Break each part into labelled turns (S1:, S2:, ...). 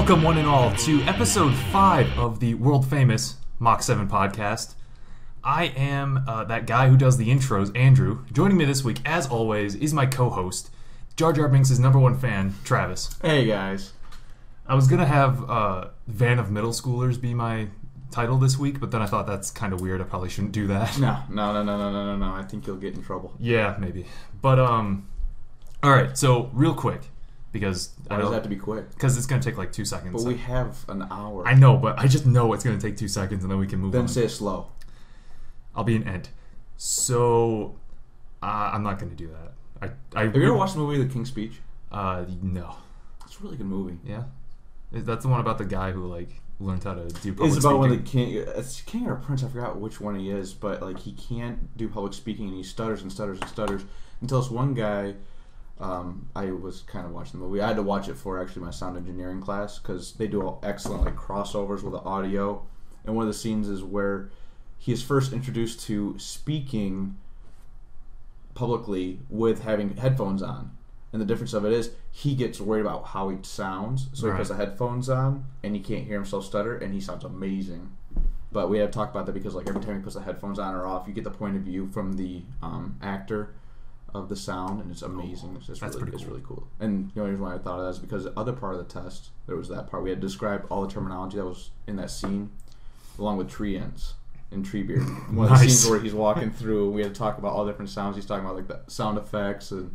S1: Welcome, one and all, to episode 5 of the world-famous Mach7 podcast. I am that guy who does the intros, Andrew. Joining me this week, as always, is my co-host, Jar Jar Binks' #1 fan, Travis.
S2: Hey, guys.
S1: I was going to have Van of Middle Schoolers be my title this week, but then I thought that's kind of weird. I probably shouldn't do that.
S2: No. I think you'll get in trouble.
S1: Yeah, maybe. But, alright, so real quick. Because
S2: Why does that have to be quick?
S1: Because it's going to take like 2 seconds.
S2: But we have an hour.
S1: I know, but I just know it's going to take 2 seconds and then we can move on.
S2: Then say it slow.
S1: I'll be an end. So, I'm not going to do that.
S2: Have you ever watched the movie The King's Speech?
S1: No.
S2: It's a really good movie.
S1: Yeah? That's the one about the guy who, like, learned how to do public
S2: It's about
S1: speaking.
S2: when the king... It's king or a prince, I forgot which one he is, but, like, he can't do public speaking and he stutters and stutters and stutters until this one guy... I was kind of watching the movie. I had to watch it for actually my sound engineering class because they do all excellent like crossovers with the audio. And one of the scenes is where he is first introduced to speaking publicly with having headphones on. And the difference of it is he gets worried about how he sounds, so he puts the headphones on and he can't hear himself stutter, and he sounds amazing. But we had to talk about that because like every time he puts the headphones on or off, you get the point of view from the actor of the sound, and it's amazing. It's really cool. And the only reason why I thought of that is because the other part of the test, there was that part we had to describe all the terminology that was in that scene, along with tree ends and tree beard. One of the scenes where he's walking through, we had to talk about all different sounds. He's talking about like the sound effects and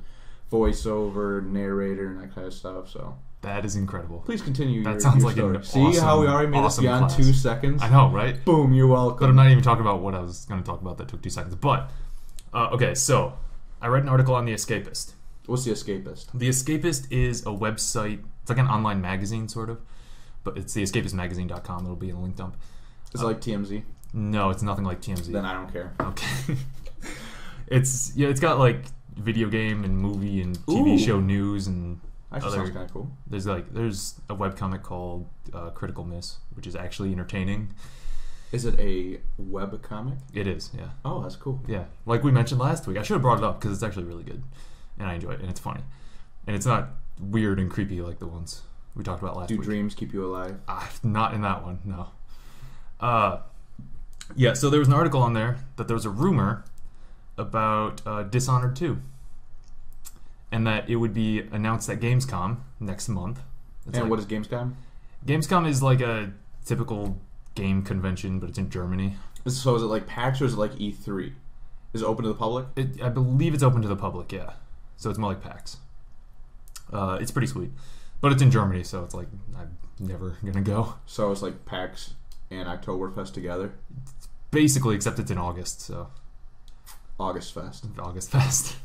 S2: voiceover, narrator, and that kind of stuff. So
S1: that is incredible.
S2: Please continue.
S1: That sounds like
S2: story.
S1: an
S2: See
S1: awesome,
S2: how we already made this beyond
S1: class.
S2: 2 seconds?
S1: I know, right?
S2: Boom, you're welcome.
S1: But I'm not even talking about what I was going to talk about that took 2 seconds. But, okay, so I read an article on The Escapist.
S2: What's The Escapist?
S1: The Escapist is a website. It's like an online magazine, sort of. But it's theescapistmagazine.com. It'll be in a link dump.
S2: It's like TMZ?
S1: No, it's nothing like TMZ.
S2: Then I don't care.
S1: Okay. It's got like video game and movie and TV show news and
S2: actually sounds kind of cool.
S1: There's a webcomic called Critical Miss, which is actually entertaining.
S2: Is it a web comic?
S1: It is, yeah.
S2: Oh, that's cool.
S1: Yeah, like we mentioned last week. I should have brought it up because it's actually really good, and I enjoy it, and it's funny, and it's not weird and creepy like the ones we talked about last week.
S2: Do dreams keep you alive?
S1: Not in that one, no. Yeah, so there was an article on there that there was a rumor about Dishonored 2, and that it would be announced at Gamescom next month.
S2: What is Gamescom?
S1: Gamescom is like a typical game convention, but it's in Germany.
S2: So is it like PAX or is it like E3? Is it open to the public?
S1: I believe it's open to the public, yeah. So it's more like PAX. It's pretty sweet. But it's in Germany, so it's like, I'm never going to go.
S2: So it's like PAX and Oktoberfest together?
S1: Basically, except it's in August, so.
S2: August Fest.
S1: August Fest.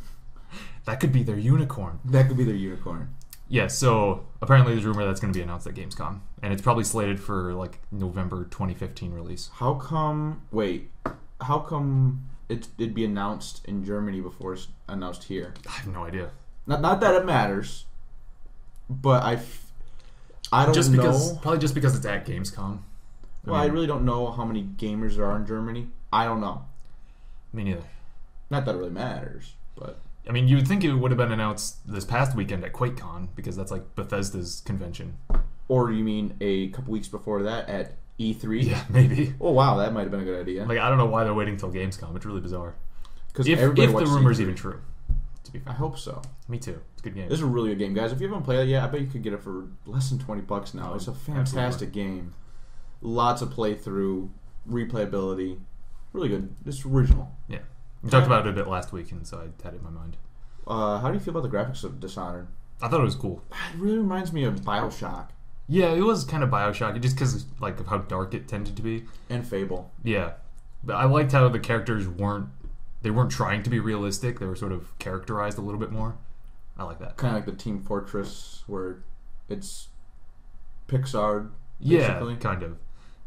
S1: That could be their unicorn.
S2: That could be their unicorn. Yeah,
S1: so apparently there's a rumor that's going to be announced at Gamescom. And it's probably slated for like November 2015 release.
S2: How come it'd be announced in Germany before it's announced here?
S1: I have no idea.
S2: Not that it matters, but I don't know.
S1: Probably just because it's at Gamescom.
S2: I really don't know how many gamers there are in Germany. I don't know.
S1: Me neither.
S2: Not that it really matters, but...
S1: I mean, you would think it would have been announced this past weekend at QuakeCon, because that's like Bethesda's convention.
S2: Or you mean a couple weeks before that at E3?
S1: Yeah, maybe.
S2: Oh, wow, that might have been a good idea.
S1: Like, I don't know why they're waiting till Gamescom. It's really bizarre.
S2: Because
S1: if the rumor's even true, to be fair.
S2: I hope so.
S1: Me too. It's a good game.
S2: This is a really good game, guys. If you haven't played it yet, I bet you could get it for less than $20 now. It's a fantastic game. Lots of playthrough, replayability. Really good. It's original.
S1: Yeah. We talked about it a bit last week, and so I had it in my mind.
S2: How do you feel about the graphics of Dishonored?
S1: I thought it was cool.
S2: It really reminds me of BioShock.
S1: Yeah, it was kind of BioShock, just because like of how dark it tended to be.
S2: And Fable.
S1: Yeah, but I liked how the characters weren't trying to be realistic. They were sort of characterized a little bit more. I like that.
S2: Kind of like the Team Fortress, where it's Pixar. Basically.
S1: Yeah, kind of.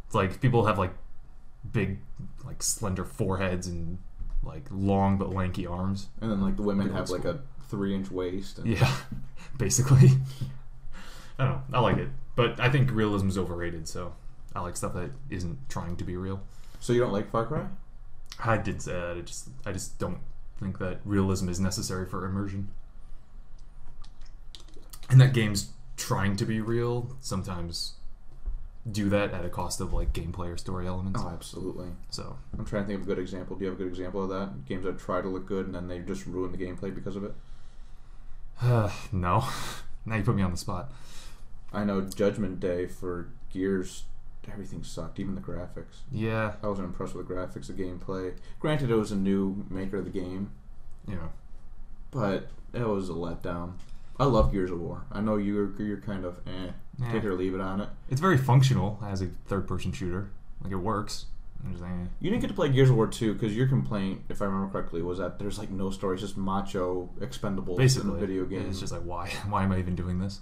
S1: It's like people have like big, like slender foreheads and like long but lanky arms.
S2: And then like the women have like a 3-inch waist. And...
S1: Yeah, basically. I don't know. I like it. But I think realism is overrated, so I like stuff that isn't trying to be real.
S2: So you don't like Far Cry?
S1: I did say that. I just don't think that realism is necessary for immersion. And that game's trying to be real sometimes do that at a cost of like gameplay or story elements.
S2: Oh, absolutely.
S1: So
S2: I'm trying to think of a good example. Do you have a good example of that? Games that try to look good and then they just ruin the gameplay because of it?
S1: no. Now you put me on the spot.
S2: I know Judgment Day for Gears, everything sucked, even the graphics.
S1: Yeah.
S2: I wasn't impressed with the graphics, the gameplay. Granted, it was a new maker of the game,
S1: Yeah.
S2: but it was a letdown. I love Gears of War. I know you're kind of take it or leave it on it.
S1: It's very functional as a third-person shooter. Like, it works. I'm just saying,
S2: You didn't get to play Gears of War 2 because your complaint, if I remember correctly, was that there's like no story. It's just macho expendables
S1: basically,
S2: in the video game.
S1: it's just like, why? Why am I even doing this?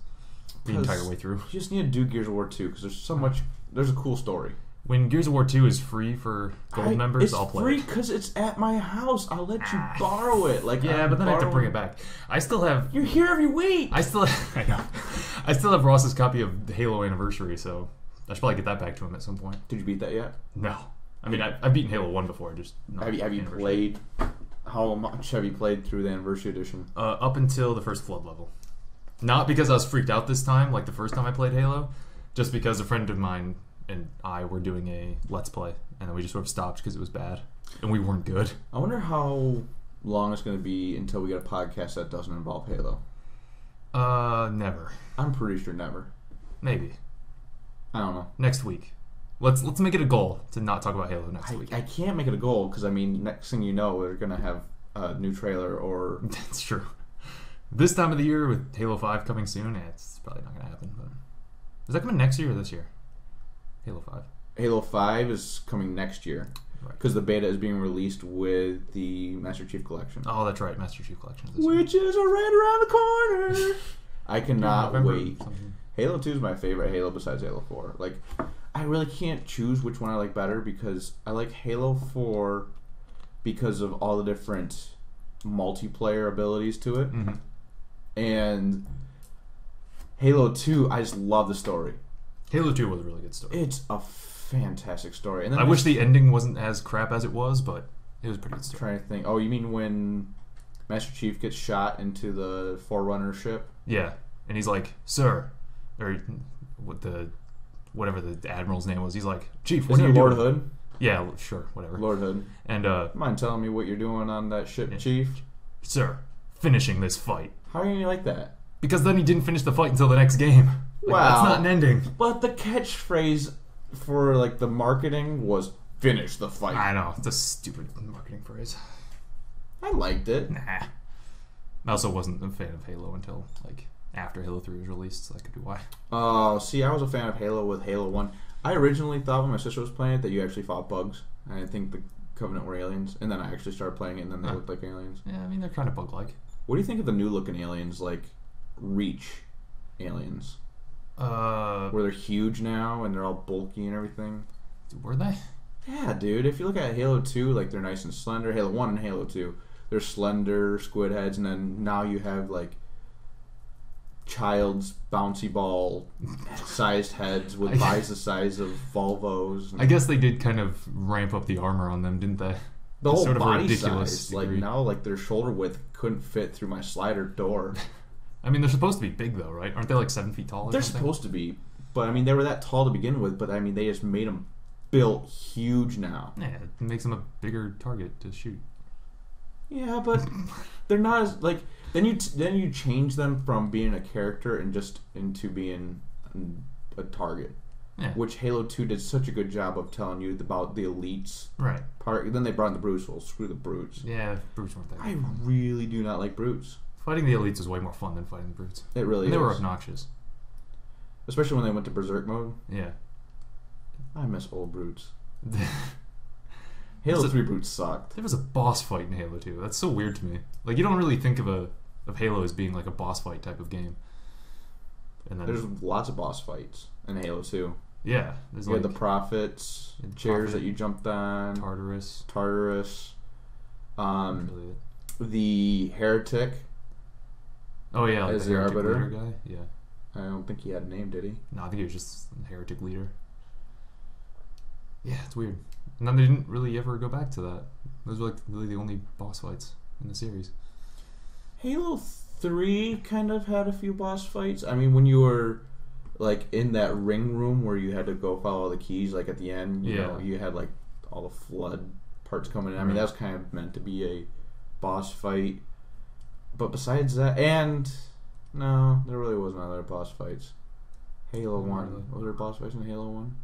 S1: The entire way through.
S2: You just need to do Gears of War 2 because there's so much. There's a cool story.
S1: When Gears of War 2 is free for gold members, I'll play it.
S2: It's free because it's at my house. I'll let you borrow it. Like
S1: yeah, but then I have to bring it back. I still have.
S2: You're here every week.
S1: I still. I know. I still have Ross's copy of Halo Anniversary, so I should probably get that back to him at some point.
S2: Did you beat that yet?
S1: No. I mean, I've beaten Halo 1 before. Just
S2: have you played? How much have you played through the Anniversary Edition?
S1: Up until the first Flood level. Not because I was freaked out this time, like the first time I played Halo, just because a friend of mine and I were doing a Let's Play, and then we just sort of stopped because it was bad, and we weren't good.
S2: I wonder how long it's going to be until we get a podcast that doesn't involve Halo.
S1: Never.
S2: I'm pretty sure never.
S1: Maybe.
S2: I don't know.
S1: Next week. Let's make it a goal to not talk about Halo next week.
S2: I can't make it a goal because, I mean, next thing you know, we're going to have a new trailer or...
S1: That's true. This time of the year with Halo 5 coming soon, it's probably not going to happen. But is that coming next year or this year? Halo 5.
S2: Halo 5 is coming next year because the beta is being released with the Master Chief Collection.
S1: Oh, that's right. Master Chief Collection.
S2: Which is right around the corner. I cannot wait.
S1: Something.
S2: Halo 2 is my favorite Halo besides Halo 4. Like, I really can't choose which one I like better because I like Halo 4 because of all the different multiplayer abilities to it.
S1: Mm-hmm.
S2: And Halo 2, I just love the story.
S1: Halo 2 was a really good story.
S2: It's a fantastic story. And then
S1: I wish the ending wasn't as crap as it was, but it was a pretty good story.
S2: Trying to think. Oh, you mean when Master Chief gets shot into the Forerunner ship?
S1: Yeah, and he's like, "Sir," or whatever the admiral's name was. He's like, "Chief, what
S2: Isn't
S1: are you
S2: it Lord
S1: doing?"
S2: Hood?
S1: Yeah, sure, whatever.
S2: Lord Hood.
S1: And
S2: mind telling me what you're doing on that ship,
S1: yeah.
S2: Chief?
S1: Sir, finishing this fight.
S2: How are you like that?
S1: Because then he didn't finish the fight until the next game. Like,
S2: Wow.
S1: That's not an ending.
S2: But the catchphrase for like the marketing was "finish the fight."
S1: I know. It's a stupid marketing phrase.
S2: I liked it.
S1: Nah. I also wasn't a fan of Halo until like after Halo 3 was released, so that could be why.
S2: Oh, see, I was a fan of Halo with Halo 1. I originally thought when my sister was playing it that you actually fought bugs. I didn't think the Covenant were aliens. And then I actually started playing it and then they looked like aliens.
S1: Yeah, I mean, they're kind of bug-like.
S2: What do you think of the new looking aliens, like Reach aliens? Where they're huge now and they're all bulky and everything?
S1: Were they?
S2: Yeah, dude. If you look at Halo 2, like they're nice and slender. Halo 1 and Halo 2, they're slender squid heads. And then now you have like child's bouncy ball sized heads with bodies the size of Volvos.
S1: I guess they did kind of ramp up the armor on them, didn't they?
S2: The whole
S1: sort of
S2: body
S1: ridiculous
S2: size. Like
S1: degree.
S2: now, like their shoulder width couldn't fit through my slider door.
S1: I mean, they're supposed to be big, though, right? Aren't they like 7 feet tall or
S2: They're
S1: something?
S2: supposed to be, but I mean, they were that tall to begin with. But I mean, they just made them built huge now.
S1: Yeah, it makes them a bigger target to shoot.
S2: Yeah, but they're not as like. Then you change them from being a character and just into being a target.
S1: Yeah.
S2: Which Halo 2 did such a good job of telling you about the elites
S1: Right.
S2: part. Then they brought in the brutes. Well, screw the brutes.
S1: Yeah, brutes weren't that
S2: I
S1: good.
S2: really do not like brutes.
S1: Fighting the elites was way more fun than fighting the brutes.
S2: It really
S1: And they
S2: is.
S1: were obnoxious.
S2: Especially when they went to berserk mode.
S1: Yeah.
S2: I miss old brutes. Halo 3 brutes sucked.
S1: There was a boss fight in Halo 2. That's so weird to me. Like, you don't really think of Halo as being like a boss fight type of game. And then
S2: There's lots of boss fights in Halo 2.
S1: yeah, there's
S2: You
S1: like
S2: had the prophets,
S1: Yeah, the
S2: chairs
S1: Prophet,
S2: that you jumped on,
S1: Tartarus.
S2: Tartarus,
S1: Really it.
S2: the heretic.
S1: Oh yeah, like
S2: As
S1: the
S2: the
S1: heretic
S2: arbiter?
S1: leader guy. Yeah.
S2: I don't think he had a name, did he?
S1: No, I think he was just a heretic leader. Yeah, it's weird. And then they didn't really ever go back to that. Those were like really the only boss fights in the series.
S2: Halo 3 kind of had a few boss fights. I mean, when you were like in that ring room where you had to go follow the keys, like at the end, you know, you had like all the flood parts coming in. I mean, that was kind of meant to be a boss fight. But besides that, and no, there really wasn't other boss fights. Halo 1. Really. Was there boss fights in Halo 1?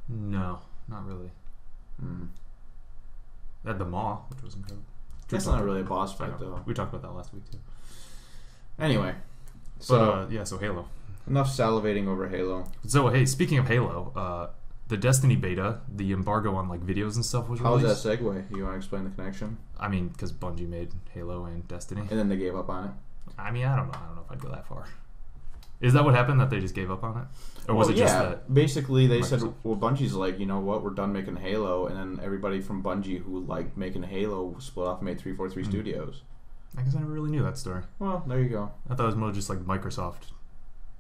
S1: No, not really. They had the Maw, which was incredible.
S2: That's not really a boss fight, though.
S1: We talked about that last week, too.
S2: Anyway. So,
S1: so Halo.
S2: Enough salivating over Halo.
S1: So, hey, speaking of Halo, the Destiny beta, the embargo on like videos and stuff was released.
S2: How's that segue? You want to explain the connection?
S1: I mean, because Bungie made Halo and Destiny.
S2: And then they gave up on it?
S1: I mean, I don't know. I don't know if I'd go that far. Is that what happened, that they just gave up on it? Or was it just that?
S2: Basically, they said, well, Bungie's like, you know what, we're done making Halo. And then everybody from Bungie who liked making Halo split off and made 343 Studios.
S1: I guess I never really knew that story.
S2: Well, there you go.
S1: I thought it was more just like Microsoft.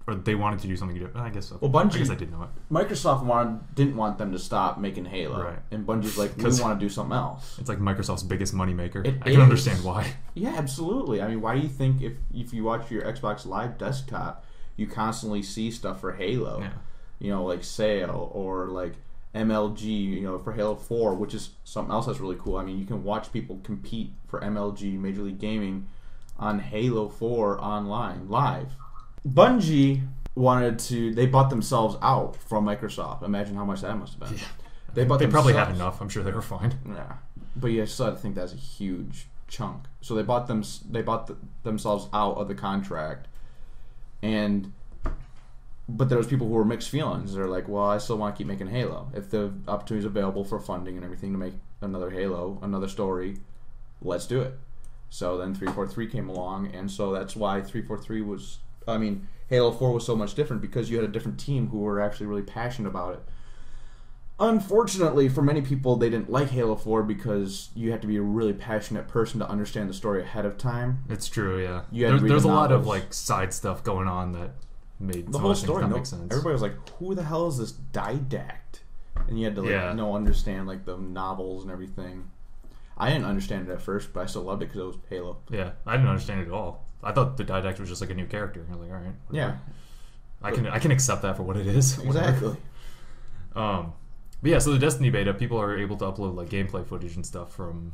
S1: Or they wanted to do something different. I guess so.
S2: Well, Bungie,
S1: I guess I did know it.
S2: Microsoft didn't want them to stop making Halo.
S1: Right.
S2: And Bungie's like, we want to do something else.
S1: It's like Microsoft's biggest moneymaker. I can understand why.
S2: Yeah, absolutely. I mean, why do you think if you watch your Xbox Live desktop, you constantly see stuff for Halo?
S1: Yeah.
S2: You know, like Sale or like MLG, you know, for Halo 4, which is something else that's really cool. I mean, you can watch people compete for MLG, Major League Gaming, on Halo 4 online, live. Bungie they bought themselves out from Microsoft. Imagine how much that must have been.
S1: Yeah. They probably had enough. I'm sure they were fine.
S2: Yeah. But you still had to think that's a huge chunk. So they bought themselves out of the contract. But there was people who were mixed feelings. They're like, well, I still want to keep making Halo. If the opportunity is available for funding and everything to make another Halo, another story, let's do it. So then 343 came along, and so that's why 343 was... I mean, Halo 4 was so much different because you had a different team who were actually really passionate about it. Unfortunately, for many people, they didn't like Halo 4 because you have to be a really passionate person to understand the story ahead of time.
S1: It's true, yeah.
S2: There's
S1: a lot of like side stuff going on that made
S2: the whole story
S1: not make sense.
S2: Everybody was like, who the hell is this Didact? And you had to understand like the novels and everything. I didn't understand it at first, but I still loved it because it was Halo.
S1: Yeah, I didn't understand it at all. I thought the Didact was just like a new character. I was like, all right, whatever.
S2: Yeah,
S1: I can accept that for what it is.
S2: Exactly.
S1: But yeah, so the Destiny beta, people are able to upload like gameplay footage and stuff from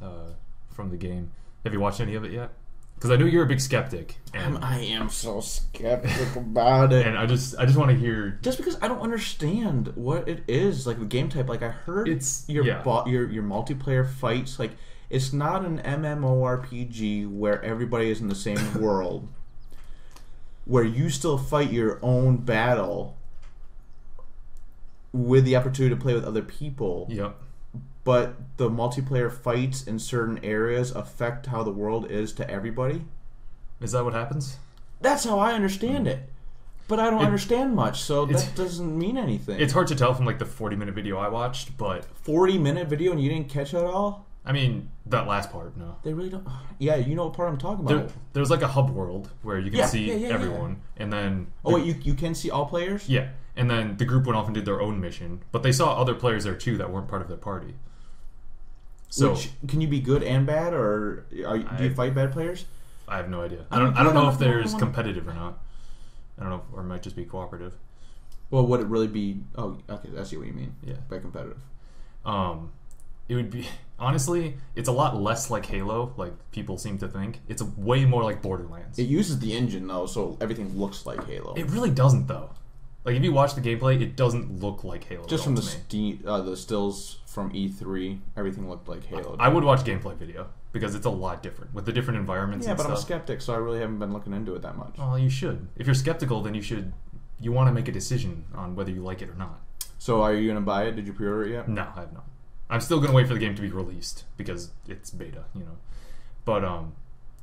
S1: the game. Have you watched any of it yet? Because I know you're a big skeptic. And
S2: I am so skeptic about it.
S1: And I just want to hear...
S2: Just because I don't understand what it is, like the game type. Like I heard your multiplayer fights. Like it's not an MMORPG where everybody is in the same world, where you still fight your own battle with the opportunity to play with other people.
S1: Yep.
S2: But the multiplayer fights in certain areas affect how the world is to everybody.
S1: Is that what happens?
S2: That's how I understand it. But I don't understand much, so that doesn't mean anything.
S1: It's hard to tell from like the 40-minute video I watched, but...
S2: 40-minute video and you didn't catch it all?
S1: I mean, that last part, no.
S2: They really don't... Yeah, you know what part I'm talking about.
S1: There's like a hub world where you can see everyone, and then...
S2: Oh, wait, you can see all players?
S1: Yeah, and then the group went off and did their own mission, but they saw other players there too that weren't part of their party. So,
S2: can you be good and bad, or do you fight bad players?
S1: I have no idea. I don't know if there's competitive or not. I don't know, or it might just be cooperative.
S2: Well, would it really be... Oh, okay, I see what you mean.
S1: Yeah.
S2: By competitive.
S1: It would be... Honestly, it's a lot less like Halo, like people seem to think. It's way more like Borderlands.
S2: It uses the engine, though, so everything looks like Halo.
S1: It really doesn't, though. Like, if you watch the gameplay, it doesn't look like Halo.
S2: Just from the stills from E3, everything looked like Halo.
S1: I would watch gameplay video, because it's a lot different, with the different environments and stuff.
S2: Yeah, but I'm a skeptic, so I really haven't been looking into it that much.
S1: Well, you should. If you're skeptical, then you want to make a decision on whether you like it or not.
S2: So are you going to buy it? Did you pre-order it yet?
S1: No, I have not. I'm still going to wait for the game to be released, because it's beta, you know. But,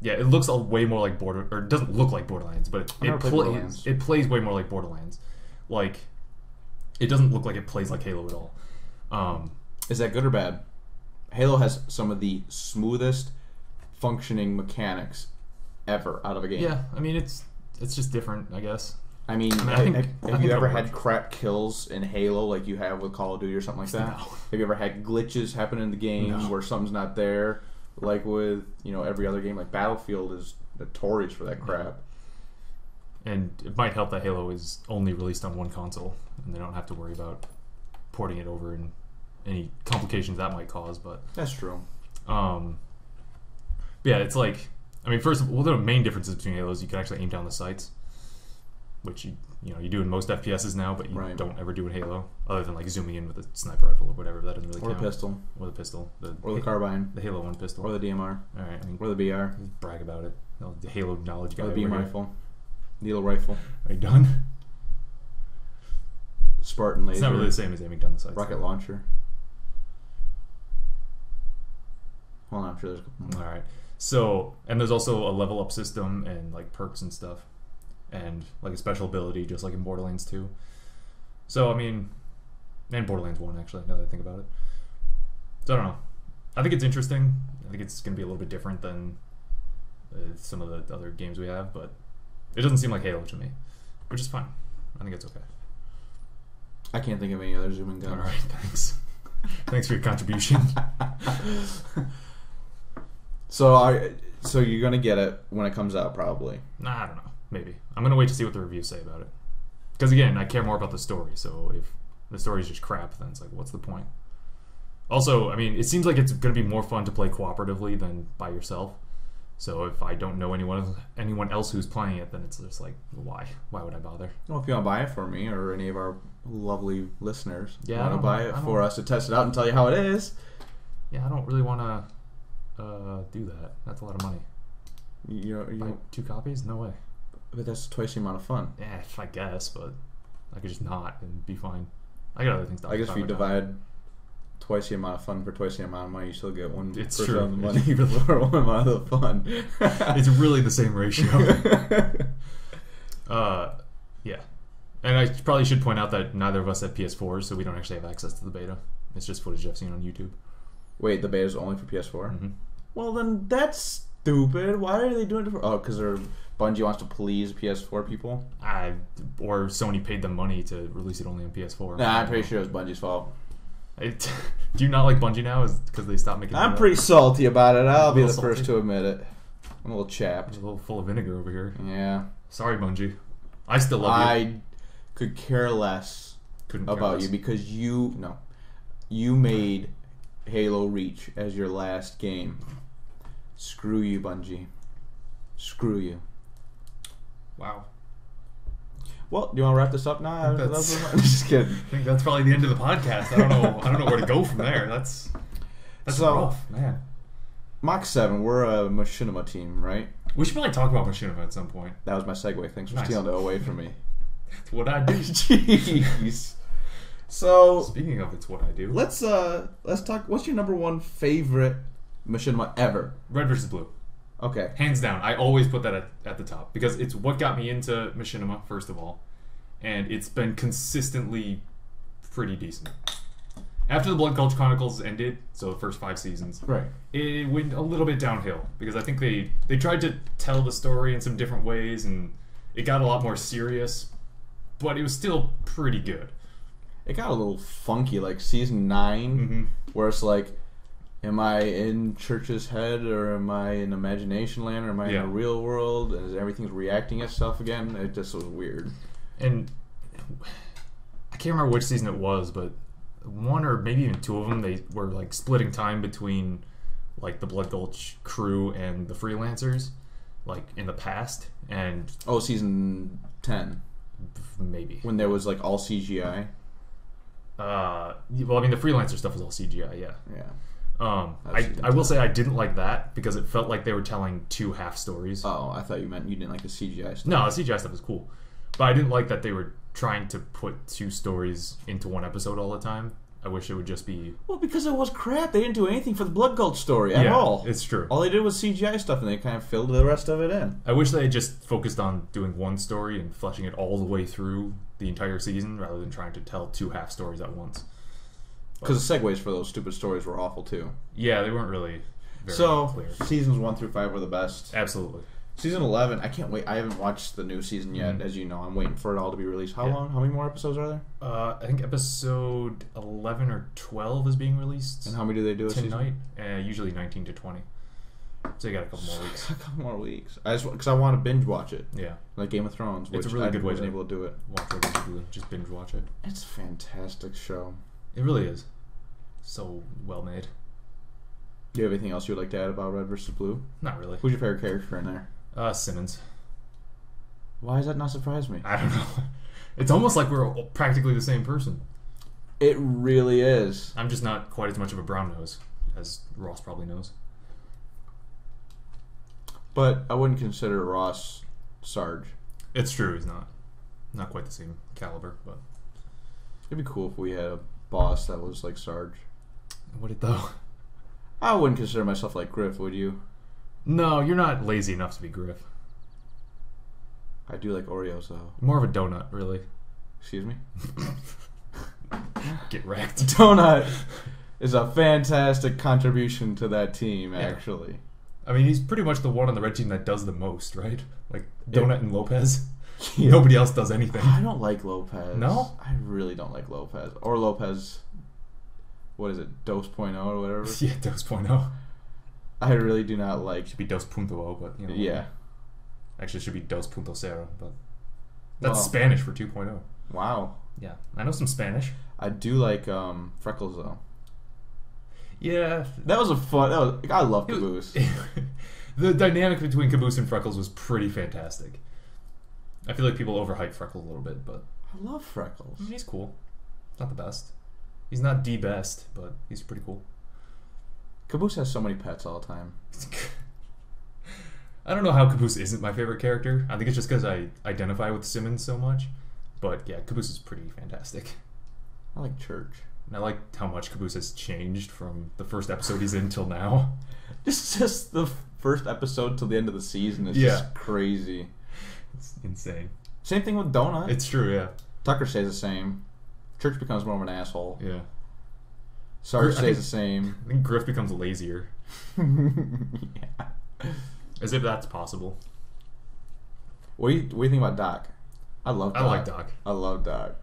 S1: yeah, it looks way more like it doesn't look like Borderlands, but it plays way more like Borderlands. Like, it doesn't look like it plays like Halo at all.
S2: Is that good or bad? Halo has some of the smoothest functioning mechanics ever out of a game.
S1: Yeah, I mean, it's just different, I guess.
S2: I mean, have you ever had crap kills in Halo like you have with Call of Duty or something like that?
S1: No.
S2: Have you ever had glitches happen in the game where something's not there? Like with, every other game, like Battlefield is notorious for that crap.
S1: And it might help that Halo is only released on one console, and they don't have to worry about porting it over and any complications that might cause. But
S2: that's true.
S1: Yeah, it's like, I mean, first of all, the main differences between Halos, you can actually aim down the sights, which you do in most FPSs now, but you don't ever do in Halo, other than like zooming in with a sniper rifle or whatever. That doesn't really count.
S2: Or a pistol.
S1: Or the pistol.
S2: Or the carbine.
S1: The Halo 1 pistol.
S2: Or the DMR.
S1: All right, I mean,
S2: or the BR.
S1: Brag about it. The Halo knowledge guy.
S2: Or the beam rifle. Needle rifle.
S1: Are you done?
S2: Spartan laser.
S1: It's not really the same as aiming down the sights.
S2: Rocket launcher. Well, I'm sure there's a couple more.
S1: All right. So, and there's also a level up system and like perks and stuff, and like a special ability, just like in Borderlands 2. So, I mean, and Borderlands 1 actually, now that I think about it. So, I don't know. I think it's interesting. I think it's going to be a little bit different than some of the other games we have, but it doesn't seem like Halo to me, which is fine. I think it's okay.
S2: I can't think of any other zooming guns.
S1: All right, thanks. Thanks for your contribution.
S2: So you're gonna get it when it comes out, probably.
S1: Nah, I don't know. Maybe. I'm gonna wait to see what the reviews say about it. Because again, I care more about the story. So if the story's just crap, then it's like, what's the point? Also, I mean, it seems like it's gonna be more fun to play cooperatively than by yourself. So if I don't know anyone else who's playing it, then it's just like, why? Why would I bother?
S2: Well, if you want to buy it for me or any of our lovely listeners,
S1: yeah,
S2: want to buy it for us to test it out and tell you how it is.
S1: Yeah, I don't really want to do that. That's a lot of money.
S2: You
S1: buy 2 copies? No way.
S2: But that's twice the amount of fun.
S1: Yeah, I guess, but I could just not and be fine. I got other things to
S2: I guess if you divide twice the amount of fun for twice the amount of money, you still get 1%
S1: it's
S2: of
S1: true.
S2: the money for 1 amount of the fun.
S1: It's really the same ratio. Yeah. And I probably should point out that neither of us have PS4s, so we don't actually have access to the beta. It's just footage I've seen on YouTube.
S2: Wait, the beta is only for PS4?
S1: Mm-hmm.
S2: Well, then that's stupid. Why are they doing it? Oh, because Bungie wants to please PS4 people?
S1: Or Sony paid them money to release it only on PS4.
S2: Nah, I'm pretty sure it was Bungie's fault.
S1: Do you not like Bungie now? Is because they stopped making?
S2: I'm pretty salty about it. I'll be the first to admit it. I'm a little chapped.
S1: A little full of vinegar over here.
S2: Yeah.
S1: Sorry, Bungie. I still love you.
S2: I could care less about you because you made Halo Reach as your last game. Screw you, Bungie. Screw you.
S1: Wow.
S2: Well, do you want to wrap this up now? I'm just kidding.
S1: I think that's probably the end of the podcast. I don't know where to go from there. That's rough, man.
S2: Mach7, we're a Machinima team, right?
S1: We should probably talk about Machinima at some point.
S2: That was my segue. Thanks for stealing it away from me.
S1: It's what I do.
S2: Jeez. So
S1: speaking of, it's what I do.
S2: Let's talk. What's your number 1 favorite Machinima ever?
S1: Red versus Blue.
S2: Okay.
S1: Hands down. I always put that at the top because it's what got me into Machinima, first of all, and it's been consistently pretty decent. After the Blood Gulch Chronicles ended, so the first 5 seasons,
S2: right,
S1: it went a little bit downhill because I think they tried to tell the story in some different ways and it got a lot more serious, but it was still pretty good.
S2: It got a little funky, like season 9, where it's like, am I in Church's head, or am I in imagination land, or am I in the real world? And everything's reacting itself again. It just was weird.
S1: And I can't remember which season it was, but 1 or maybe even 2 of them, they were like splitting time between like the Blood Gulch crew and the freelancers, like in the past. And
S2: season 10,
S1: maybe
S2: when there was like all CGI.
S1: Well, I mean, the freelancer stuff was all CGI, yeah.
S2: Yeah.
S1: I will say I didn't like that because it felt like they were telling 2 half stories.
S2: Oh, I thought you meant you didn't like the CGI stuff.
S1: No, the CGI stuff was cool, but I didn't like that they were trying to put 2 stories into 1 episode all the time. I wish it would just be...
S2: Well, because it was crap. They didn't do anything for the Blood Gulch story at all.
S1: It's true.
S2: All they did was CGI stuff, and they kind of filled the rest of it in.
S1: I wish they had just focused on doing 1 story and fleshing it all the way through the entire season rather than trying to tell 2 half stories at once.
S2: Because the segues for those stupid stories were awful, too.
S1: Yeah, they weren't really very clear.
S2: Seasons 1 through 5 were the best.
S1: Absolutely.
S2: Season 11, I can't wait. I haven't watched the new season yet, as you know. I'm waiting for it all to be released. How long? How many more episodes are there?
S1: I think episode 11 or 12 is being released.
S2: And how many do they do
S1: tonight? Usually 19 to 20. So you got a couple more weeks.
S2: A couple more weeks. Because I want to binge watch it.
S1: Yeah.
S2: Like Game of Thrones, which
S1: It's a really good way
S2: wasn't
S1: to
S2: able to do it.
S1: watch it. Just binge watch it.
S2: It's a fantastic show.
S1: It really is. So well made.
S2: Do you have anything else you would like to add about Red vs. Blue?
S1: Not really.
S2: Who's your favorite character in there?
S1: Simmons.
S2: Why does that not surprise me?
S1: I don't know. It's almost like we're practically the same person.
S2: It really is.
S1: I'm just not quite as much of a brown nose, as Ross probably knows.
S2: But I wouldn't consider Ross Sarge.
S1: It's true, he's not quite the same caliber, but
S2: It'd be cool if we had a boss that was like Sarge.
S1: would it though?
S2: I wouldn't consider myself like Griff, would you?
S1: No, you're not lazy enough to be Griff.
S2: I do like Oreos though.
S1: More of a donut, really.
S2: Excuse me?
S1: Get wrecked.
S2: Donut is a fantastic contribution to that team,
S1: Yeah.
S2: actually.
S1: I mean, he's pretty much the one on the red team that does the most, right? Like
S2: Yeah.
S1: Donut and Lopez.
S2: Yeah.
S1: Nobody else does anything.
S2: I don't like Lopez.
S1: No?
S2: I really don't like Lopez. Or Lopez, what is it, Dos Point oh or whatever?
S1: Yeah, Dos Point0.
S2: I really do not like.
S1: Should be Dos Punto, but you know.
S2: Yeah.
S1: Actually, it should be Dos Punto Cero, but that's
S2: Well.
S1: Spanish for 2.0.
S2: Wow.
S1: Yeah, I know some Spanish.
S2: I do like Freckles though.
S1: Yeah,
S2: That was a fun. I love
S1: It was-
S2: Caboose.
S1: the dynamic between Caboose and Freckles was pretty fantastic. I feel like people overhype Freckles a little bit, but
S2: I love Freckles.
S1: I mean, he's cool. Not the best. He's not the best, but he's pretty cool.
S2: Caboose has so many pets all the time.
S1: I don't know how Caboose isn't my favorite character. I think it's just because I identify with Simmons so much. But yeah, Caboose is pretty fantastic.
S2: I like Church.
S1: And I like how much Caboose has changed from the first episode he's in till now.
S2: It's just the first episode till the end of the season is
S1: Yeah.
S2: just crazy.
S1: It's insane.
S2: Same thing with Donut.
S1: It's true, yeah.
S2: Tucker stays the same. Church becomes more of an asshole.
S1: Yeah.
S2: Sarge
S1: I
S2: stays
S1: think-
S2: the same.
S1: I think Griff becomes lazier.
S2: Yeah.
S1: As if that's possible.
S2: What do you think about Doc? I love Doc.
S1: I like Doc.
S2: I love Doc.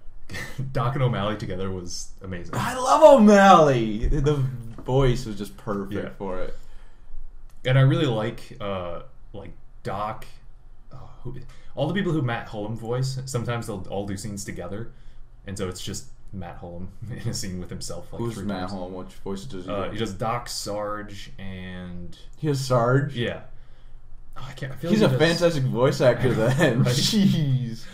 S1: Doc and O'Malley together was amazing.
S2: I love O'Malley. The voice was just perfect
S1: Yeah.
S2: for it.
S1: And I really like Doc. All the people who Matt Hullum voice, sometimes they'll all do scenes together. And so it's just Matt Hullum in a scene with himself. Like
S2: Who's
S1: 3
S2: Matt
S1: times.
S2: Holm? Which voices does he do?
S1: He does Doc, Sarge, and
S2: He has Sarge?
S1: yeah. Oh, I can't. I feel
S2: He's
S1: like
S2: a
S1: he does,
S2: fantastic voice actor then.
S1: Right?
S2: Jeez.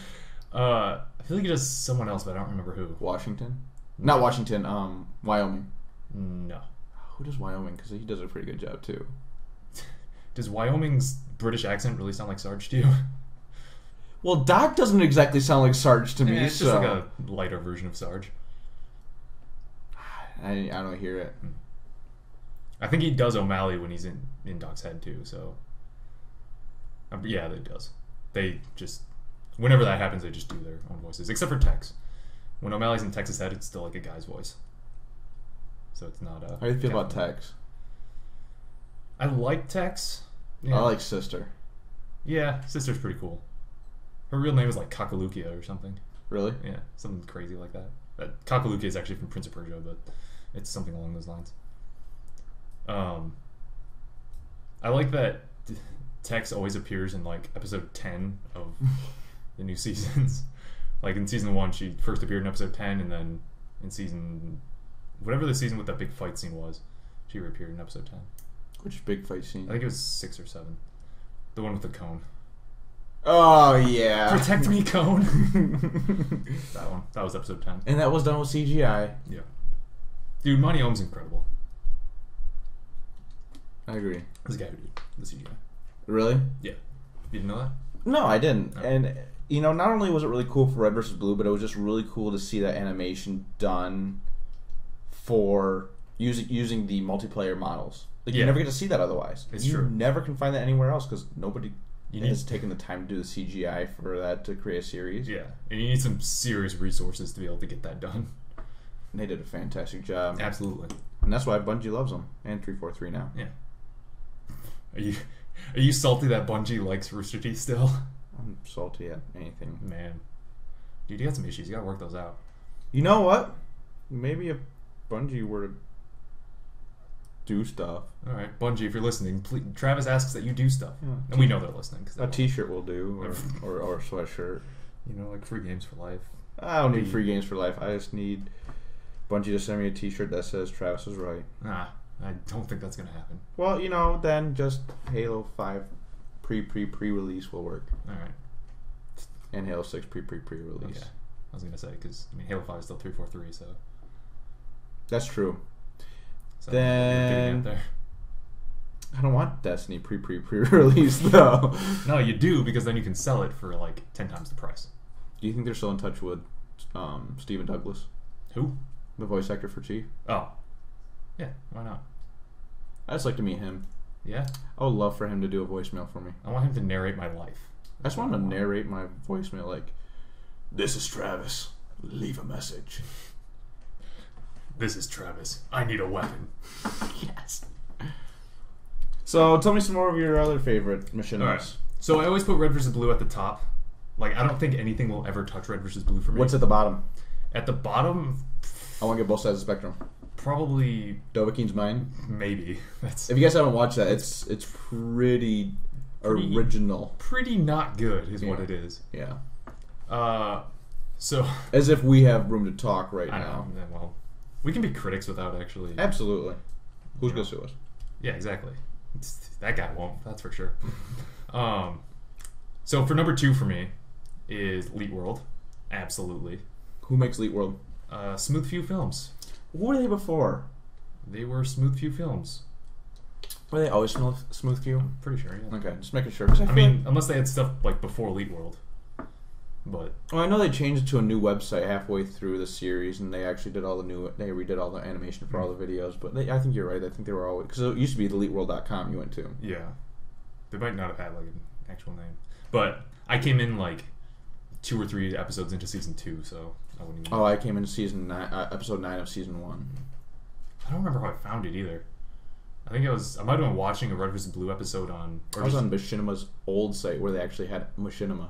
S1: I feel like he does someone else, but I don't remember who.
S2: Washington? Not Washington, Wyoming.
S1: No.
S2: Who does Wyoming? Because he does a pretty good job too.
S1: Does Wyoming's British accent really sound like Sarge to you?
S2: Well, Doc doesn't exactly sound like Sarge to me,
S1: Yeah, it's
S2: so
S1: just like a lighter version of Sarge.
S2: I don't hear it.
S1: I think he does O'Malley when he's in Doc's head too. So yeah, they does. They just whenever that happens, they just do their own voices, except for Tex. When O'Malley's in Tex's head, it's still like a guy's voice. So it's not a.
S2: How do you feel about Tex?
S1: I like Tex. Yeah.
S2: I like Sister.
S1: Yeah, Sister's pretty cool. Her real name is like Kakalukia or something.
S2: Really?
S1: Yeah, something crazy like that. Kakalukia is actually from Prince of Persia, but it's something along those lines. I like that Tex always appears in like episode 10 of the new seasons. Like in season 1, she first appeared in episode 10, and then in season whatever the season with that big fight scene was, she reappeared in episode 10.
S2: Which big fight scene?
S1: I think it was 6 or 7. The one with the cone.
S2: Oh yeah.
S1: Protect me, cone. That one. That was episode 10.
S2: And that was done with CGI.
S1: Yeah. Dude, Monty Ohm's incredible.
S2: I agree.
S1: This guy who did the CGI.
S2: Really?
S1: Yeah. You didn't know that?
S2: No, I didn't.
S1: No.
S2: And you know, not only was it really cool for Red vs. Blue, but it was just really cool to see that animation done for using the multiplayer models. Like
S1: Yeah.
S2: you never get to see that otherwise.
S1: It's
S2: you
S1: true.
S2: never can find that anywhere else because nobody
S1: You
S2: has
S1: need,
S2: taken the time to do the CGI for that to create a series.
S1: yeah. And you need some serious resources to be able to get that done.
S2: And they did a fantastic job.
S1: Absolutely.
S2: And that's why Bungie loves them. And 343 now.
S1: Yeah. Are you salty that Bungie likes Rooster Teeth still?
S2: I'm salty at anything.
S1: Man. Dude, you got some issues. You gotta work those out.
S2: You know what? Maybe if Bungie were to do stuff.
S1: All right, Bungie, if you're listening, please, Travis asks that you do stuff,
S2: Yeah.
S1: and we know they're listening. Cause
S2: A T-shirt will do, or a sweatshirt.
S1: You know, like free games for life.
S2: I don't need free games for life. I just need Bungie to send me a T-shirt that says Travis was right.
S1: Nah, I don't think that's gonna happen.
S2: Well, then just Halo 5 pre-release will work,
S1: All right.
S2: and Halo 6 pre-release.
S1: Okay. I was gonna say because Halo 5 is still 343, so.
S2: That's true.
S1: So
S2: Then-
S1: you're getting out there.
S2: I don't want Destiny pre-release though.
S1: No, you do because then you can sell it for like 10 times the price.
S2: Do you think they're still in touch with Stephen Douglas,
S1: Who?
S2: the voice actor for Chief?
S1: Oh. Yeah. Why not?
S2: I'd just like to meet him.
S1: Yeah.
S2: I would love for him to do a voicemail for me.
S1: I want him to narrate my life.
S2: I just want him to narrate my voicemail like, "This is Travis. Leave a message."
S1: This is Travis. I need a weapon.
S2: Yes. So tell me some more of your other favorite machinimas.
S1: All right. So I always put Red vs. Blue at the top. Like, I don't think anything will ever touch Red vs. Blue for me.
S2: What's at the bottom?
S1: At the bottom,
S2: I want to get both sides of the spectrum.
S1: probably,
S2: Dovahkiin's Mine.
S1: maybe. That's
S2: If you guys haven't watched that, it's pretty original.
S1: pretty not good, is what
S2: Yeah.
S1: it is.
S2: Yeah.
S1: So
S2: As if we have room to talk right
S1: I
S2: now.
S1: know. Yeah, well, we can be critics without actually.
S2: Absolutely. Who's
S1: Yeah.
S2: going to sue us?
S1: Yeah, exactly. That guy won't. That's for sure. So for number 2 for me is Elite World. Absolutely.
S2: Who makes Elite World?
S1: Smooth Few Films.
S2: Who were they before?
S1: They were Smooth Few Films.
S2: Were they always Smooth Few?
S1: Pretty sure. Yeah.
S2: Okay, just making sure. 'Cause
S1: I
S2: feel
S1: mean, unless they had stuff like before Elite World. But
S2: well, I know they changed it to a new website halfway through the series, and they actually did they redid all the animation for all the videos. But I think you're right. I think they were always, because it used to be eliteworld.com you went to.
S1: yeah, they might not have had like an actual name. But I came in like 2 or 3 episodes into season 2, so I wouldn't even.
S2: Oh, I came into episode 9 of season 1.
S1: I don't remember how I found it either. I think I might have been watching a Red vs. Blue episode on.
S2: I was on Machinima's old site where they actually had Machinima.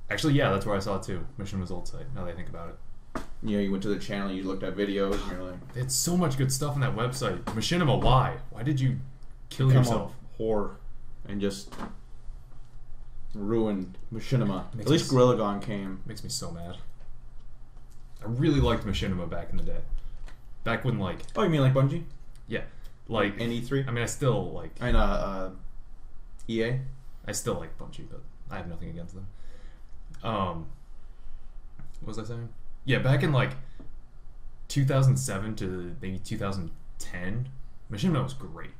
S1: Actually, yeah, that's where I saw it too. Machinima's old site. Now that I think about it,
S2: You know, you went to the channel, you looked at videos, and you're like,
S1: they had so much good stuff on that website. Machinima, why? Why did you kill
S2: become
S1: yourself?
S2: a whore and just ruined Machinima.
S1: Makes
S2: At least
S1: me-
S2: Gorilla Gone came.
S1: Makes me so mad. I really liked Machinima back in the day. Back when like
S2: Oh, you mean like Bungie?
S1: like
S2: And E3?
S1: I mean, I still like
S2: And EA?
S1: I still like Bungie, but I have nothing against them. What was I saying? Yeah, back in like 2007 to maybe 2010, Machinima was great.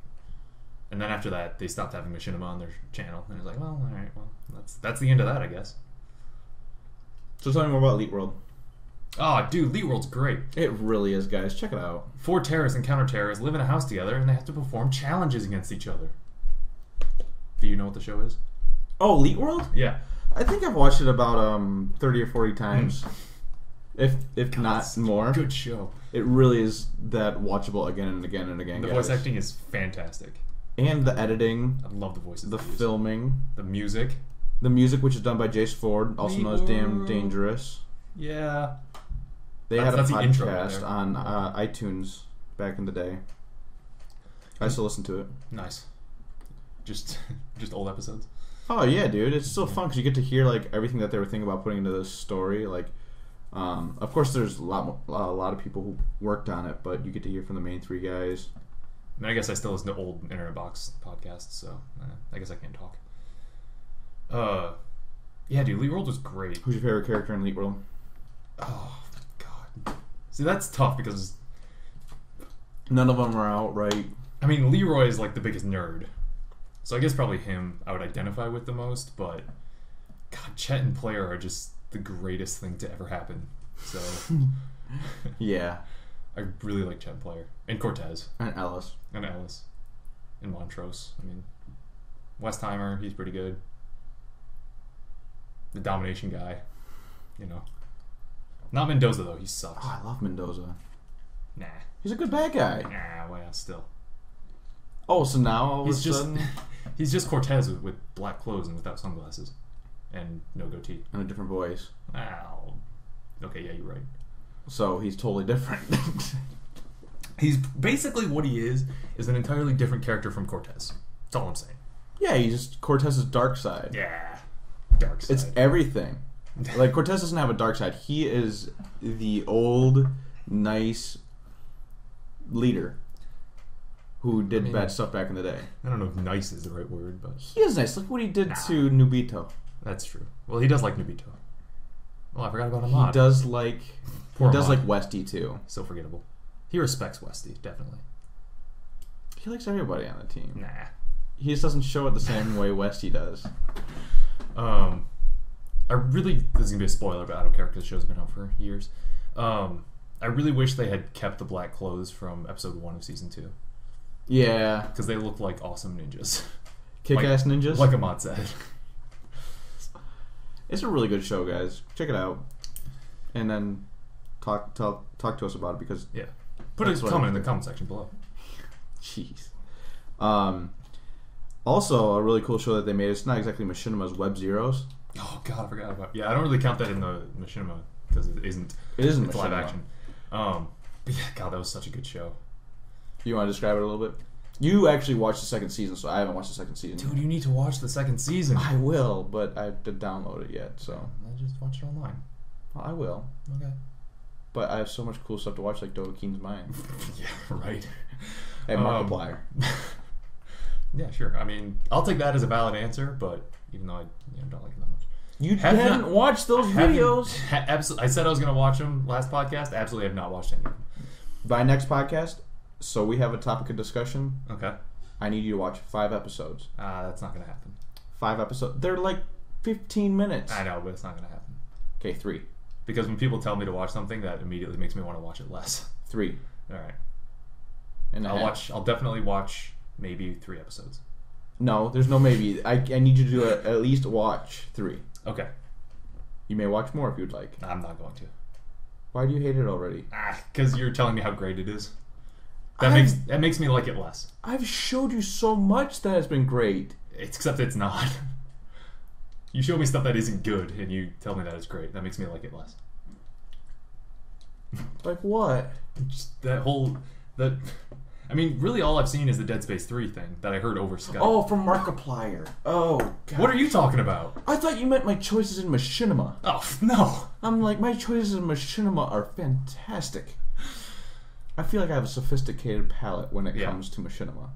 S1: And then after that, they stopped having Machinima on their channel, and it was like, well, all right, well, that's the end of that, I guess.
S2: So tell me more about Elite World.
S1: Oh, dude, Elite World's great.
S2: It really is, guys. Check it out.
S1: 4 terrorists and counter-terrorists live in a house together, and they have to perform challenges against each other. Do you know what the show is?
S2: Oh, Elite World?
S1: Yeah.
S2: I think I've watched it about 30 or 40 times. If not
S1: It's
S2: more.
S1: a good show.
S2: It really is that watchable again and again and again,
S1: The
S2: guys.
S1: voice acting is fantastic.
S2: And the editing,
S1: I love the voices.
S2: the
S1: they use.
S2: filming,
S1: The music.
S2: the music, which is done by Jace Ford, also
S1: Elite
S2: known as Damn
S1: World.
S2: Dangerous.
S1: Yeah.
S2: They
S1: That's-
S2: had a
S1: that's the intro right
S2: podcast
S1: there.
S2: on iTunes back in the day. I still listen to it.
S1: Nice. Just old episodes.
S2: Oh yeah, dude, it's still fun because you get to hear like everything that they were thinking about putting into this story. Like, of course, there's a lot of people who worked on it, but you get to hear from the main 3 guys.
S1: I mean, I guess I still listen to old Internet Box podcasts, so I guess I can't talk. Yeah, dude, Elite World was great.
S2: Who's your favorite character in Elite World?
S1: Oh God. See, that's tough because
S2: None of them are outright.
S1: I mean, Leroy is like the biggest nerd, so I guess probably him I would identify with the most. But God, Chet and Player are just the greatest thing to ever happen. So
S2: Yeah,
S1: I really like Chet and Player and Cortez
S2: and Ellis.
S1: and Ellis and Montrose. I mean, Westheimer, he's pretty good. The domination guy, you know. Not Mendoza though. He sucks.
S2: Oh, I love Mendoza.
S1: Nah.
S2: He's a good bad guy.
S1: Nah. Well, still.
S2: Oh, so now all of
S1: He's
S2: a
S1: just
S2: sudden,
S1: he's just Cortez with black clothes and without sunglasses and no goatee.
S2: and a different voice.
S1: Wow. Okay, yeah, you're right.
S2: So he's totally different.
S1: He's basically what he is an entirely different character from Cortez. That's all I'm saying.
S2: Yeah, he's just Cortez's dark side.
S1: Yeah. Dark side.
S2: It's everything. Like, Cortez doesn't have a dark side. He is the old, nice leader who did bad stuff back in the day.
S1: I don't know if nice is the right word, but...
S2: He is nice. Look what he did to Nubito.
S1: That's true. Well, he does like Nubito. Oh, I forgot about Ahmad.
S2: He does like Westy, too.
S1: So forgettable. He respects Westy, definitely.
S2: He likes everybody on the team.
S1: Nah.
S2: He just doesn't show it the same way Westy does.
S1: I really... This is going to be a spoiler, but I don't care because the show's been out for years. I really wish they had kept the black clothes from episode 1 of season 2.
S2: Yeah.
S1: Because they look like awesome ninjas.
S2: Kick-ass ninjas?
S1: Like Ahmad said.
S2: It's a really good show, guys. Check it out. And then talk to us about it because...
S1: Yeah. Put a comment in the comment section below.
S2: Jeez. Also, a really cool show that they made. It's not exactly Machinima's Web Zeros.
S1: Oh god, I forgot about. Yeah, I don't really count that in the Machinima because it isn't.
S2: It isn't
S1: it's
S2: Machinima.
S1: Live action. But yeah, God, that was such a good show.
S2: You want to describe it a little bit? You actually watched the second season, so I haven't watched the second season.
S1: Dude, you need to watch the second season.
S2: I will, but I have to download it yet. So
S1: I just watch it online.
S2: well, I will.
S1: Okay.
S2: But I have so much cool stuff to watch, like Dovahkiin's Mind.
S1: Yeah, right.
S2: And Markiplier.
S1: Yeah, sure. I mean, I'll take that as a valid answer, but even though I don't like it that much.
S2: You haven't watched those videos.
S1: I said I was going to watch them last podcast. Absolutely have not watched any of them.
S2: By next podcast, so we have a topic of discussion.
S1: Okay.
S2: I need you to watch 5 episodes.
S1: That's not going to happen.
S2: 5 episodes. They're like 15 minutes.
S1: I know, but it's not going to happen.
S2: Okay, 3.
S1: Because when people tell me to watch something, that immediately makes me want to watch it less.
S2: 3.
S1: All right.
S2: And
S1: I'll definitely watch maybe 3 episodes.
S2: No, there's no maybe. I need you to do at least watch 3.
S1: Okay.
S2: You may watch more if you'd like.
S1: I'm not going to.
S2: Why do you hate it already?
S1: Because you're telling me how great it is. That makes me like it less.
S2: I've showed you so much that has been great.
S1: Except it's not. You show me stuff that isn't good, and you tell me that it's great. That makes me like it less.
S2: Like what?
S1: Just I mean, really all I've seen is the Dead Space 3 thing that I heard over Skype.
S2: Oh, from Markiplier. Oh, God.
S1: What are you talking about?
S2: I thought you meant my choices in Machinima.
S1: Oh, no.
S2: I'm like, my choices in Machinima are fantastic. I feel like I have a sophisticated palate when it comes to Machinima.